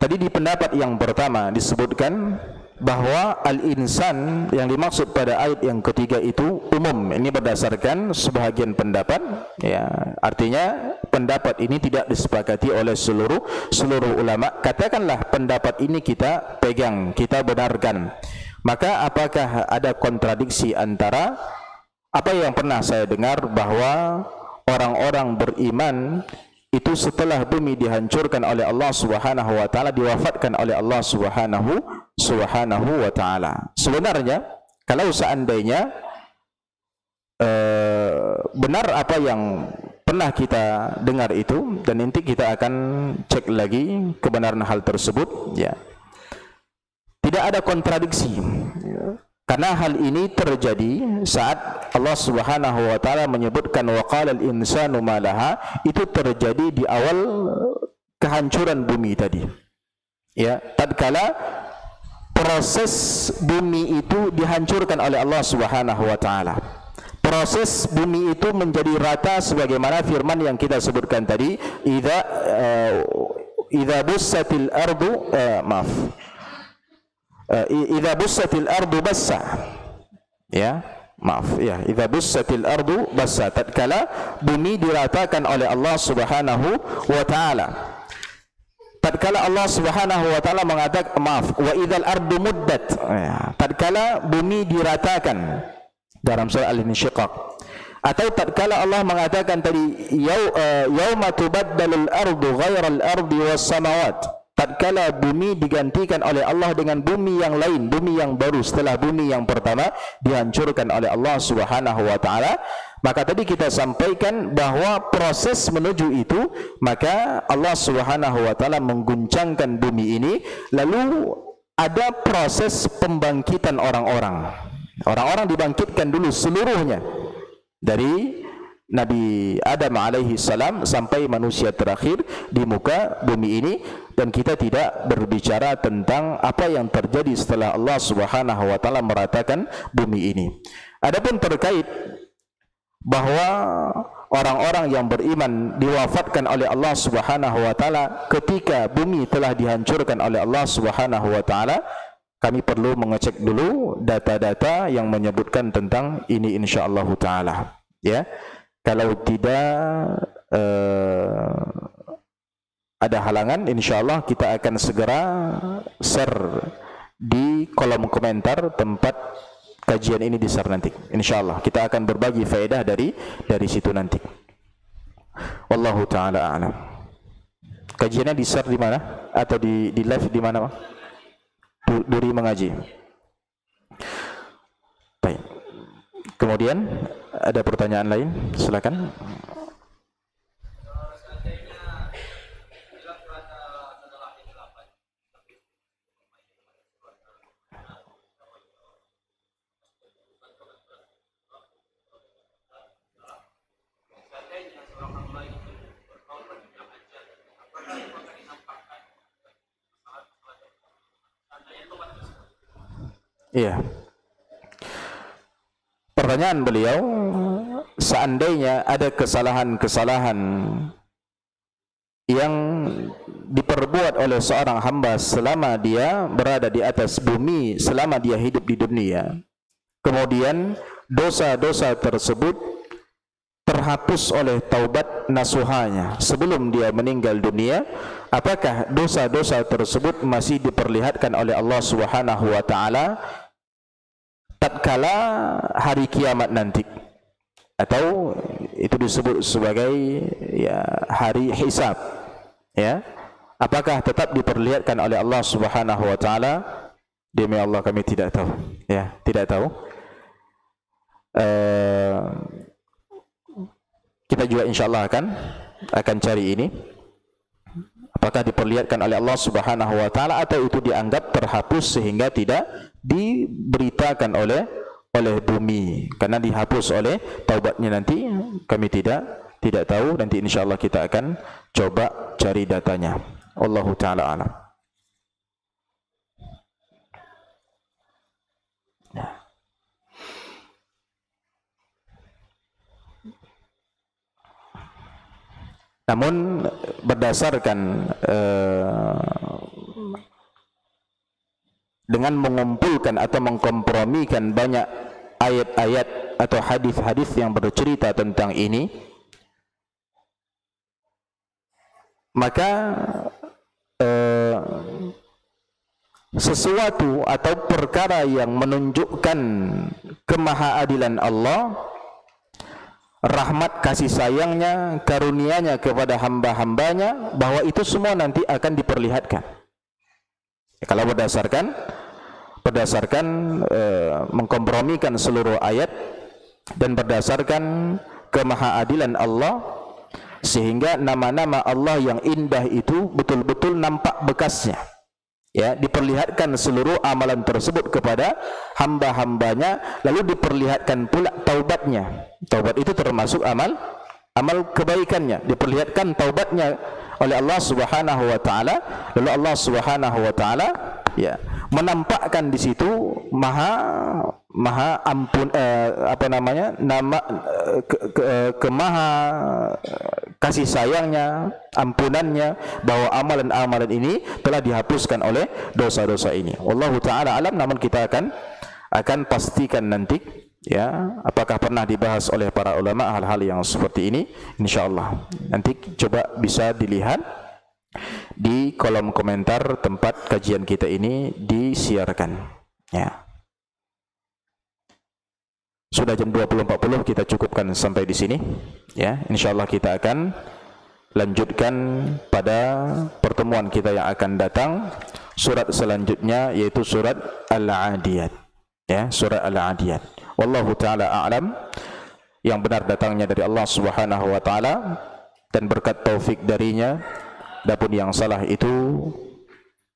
Tadi di pendapat yang pertama disebutkan bahwa al-insan yang dimaksud pada ayat yang ketiga itu umum. Ini berdasarkan sebahagian pendapat, ya. Artinya pendapat ini tidak disepakati oleh seluruh ulama. Katakanlah pendapat ini kita pegang, kita benarkan. Maka apakah ada kontradiksi antara apa yang pernah saya dengar bahwa orang-orang beriman itu setelah bumi dihancurkan oleh Allah Subhanahu wa taala, diwafatkan oleh Allah Subhanahu wa taala. Sebenarnya kalau seandainya benar apa yang pernah kita dengar itu, dan nanti kita akan cek lagi kebenaran hal tersebut, ya. Tidak ada kontradiksi. Karena hal ini terjadi saat Allah Subhanahu wa taala menyebutkan waqala al-insanu ma laha, itu terjadi di awal kehancuran bumi tadi. Ya, tatkala proses bumi itu dihancurkan oleh Allah Subhanahu wa taala. Proses bumi itu menjadi rata sebagaimana firman yang kita sebutkan tadi, idza bussatil ardu idza bussatil ardu bassa, ya, maaf, ya, idza bussatil ardu bassa, tatkala bumi diratakan oleh Allah Subhanahu wa taala. Tatkala Allah Subhanahu wa taala mengatakan, maaf, wa idzal ardu muddat, ya, tatkala bumi diratakan dalam surah Al-Insyiqaq. Atau tatkala Allah mengatakan tadi yauma tubaddalul ardu ghairal ardi was samawat, tatkala bumi digantikan oleh Allah dengan bumi yang lain, bumi yang baru setelah bumi yang pertama dihancurkan oleh Allah Subhanahu wa taala. Maka tadi kita sampaikan bahwa proses menuju itu, maka Allah Subhanahu wa taala mengguncangkan bumi ini, lalu ada proses pembangkitan orang-orang. Orang-orang dibangkitkan dulu seluruhnya, dari Nabi Adam alaihi salam sampai manusia terakhir di muka bumi ini. Dan kita tidak berbicara tentang apa yang terjadi setelah Allah Subhanahu wa taala meratakan bumi ini. Adapun terkait bahwa orang-orang yang beriman diwafatkan oleh Allah Subhanahu wa taala ketika bumi telah dihancurkan oleh Allah Subhanahu wa taala, kami perlu mengecek dulu data-data yang menyebutkan tentang ini insyaallah taala, ya. Kalau tidak ada halangan, insyaallah kita akan segera share di kolom komentar tempat kajian ini di-share nanti. Insyaallah kita akan berbagi faedah dari situ nanti. Wallahu taala a'lam. Kajiannya di-share di mana? Atau di live di mana, Pak? Duri mengaji. Baik. Kemudian ada pertanyaan lain? Silakan. Iya. Pertanyaan beliau, seandainya ada kesalahan-kesalahan yang diperbuat oleh seorang hamba selama dia berada di atas bumi, selama dia hidup di dunia, kemudian dosa-dosa tersebut terhapus oleh taubat nasuhanya sebelum dia meninggal dunia, apakah dosa-dosa tersebut masih diperlihatkan oleh Allah Subhanahu wa taala tatkala hari kiamat nanti, atau itu disebut sebagai, ya, hari hisab, ya, apakah tetap diperlihatkan oleh Allah Subhanahu wa taala? Demi Allah kami tidak tahu, ya, tidak tahu. Kita juga insyaallah akan cari ini, apakah diperlihatkan oleh Allah Subhanahu wa taala atau itu dianggap terhapus sehingga tidak diberitakan oleh bumi karena dihapus oleh taubatnya nanti, kami tidak tidak tahu, nanti insyaallah kita akan coba cari datanya. Wallahu taala alam. Namun berdasarkan dengan mengumpulkan atau mengkompromikan banyak ayat-ayat atau hadis-hadis yang bercerita tentang ini, maka sesuatu atau perkara yang menunjukkan kemahaadilan Allah, rahmat kasih sayangnya, karunia-Nya kepada hamba-hambanya, bahwa itu semua nanti akan diperlihatkan. Kalau berdasarkan mengkompromikan seluruh ayat dan berdasarkan kemahaadilan Allah, sehingga nama-nama Allah yang indah itu betul-betul nampak bekasnya, ya, diperlihatkan seluruh amalan tersebut kepada hamba-hambanya, lalu diperlihatkan pula taubatnya. Taubat itu termasuk amal kebaikannya, diperlihatkan taubatnya oleh Allah Subhanahu wa taala, lalu Allah Subhanahu wa taala, ya, menampakkan di situ maha ampun, kemaha kasih sayangnya, ampunannya, bahwa amalan-amalan ini telah dihapuskan oleh dosa-dosa ini. Wallahu taala alam. Namun kita akan pastikan nanti, ya, apakah pernah dibahas oleh para ulama hal-hal yang seperti ini, insyaallah. Nanti coba bisa dilihat di kolom komentar tempat kajian kita ini disiarkan, ya. Sudah jam 20.40, kita cukupkan sampai di sini, ya. Insyaallah kita akan lanjutkan pada pertemuan kita yang akan datang surat selanjutnya, yaitu surat Al-Adiyat, ya, surat Al-Adiyat. Wallahu taala a'lam. Yang benar datangnya dari Allah Subhanahu wa taala dan berkat taufik darinya. Adapun yang salah itu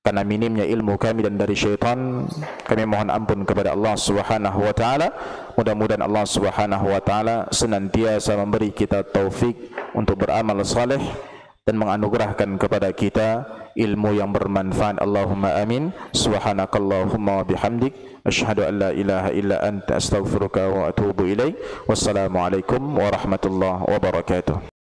karena minimnya ilmu kami dan dari syaitan, kami mohon ampun kepada Allah Subhanahu wa taala. Mudah-mudahan Allah Subhanahu wa taala senantiasa memberi kita taufik untuk beramal saleh dan menganugerahkan kepada kita ilmu yang bermanfaat. Allahumma amin. Subhanakallahumma wa bihamdik, asyhadu an la ilaha illa anta, astaghfiruka wa atubu ilaik. Wassalamualaikum warahmatullahi wabarakatuh.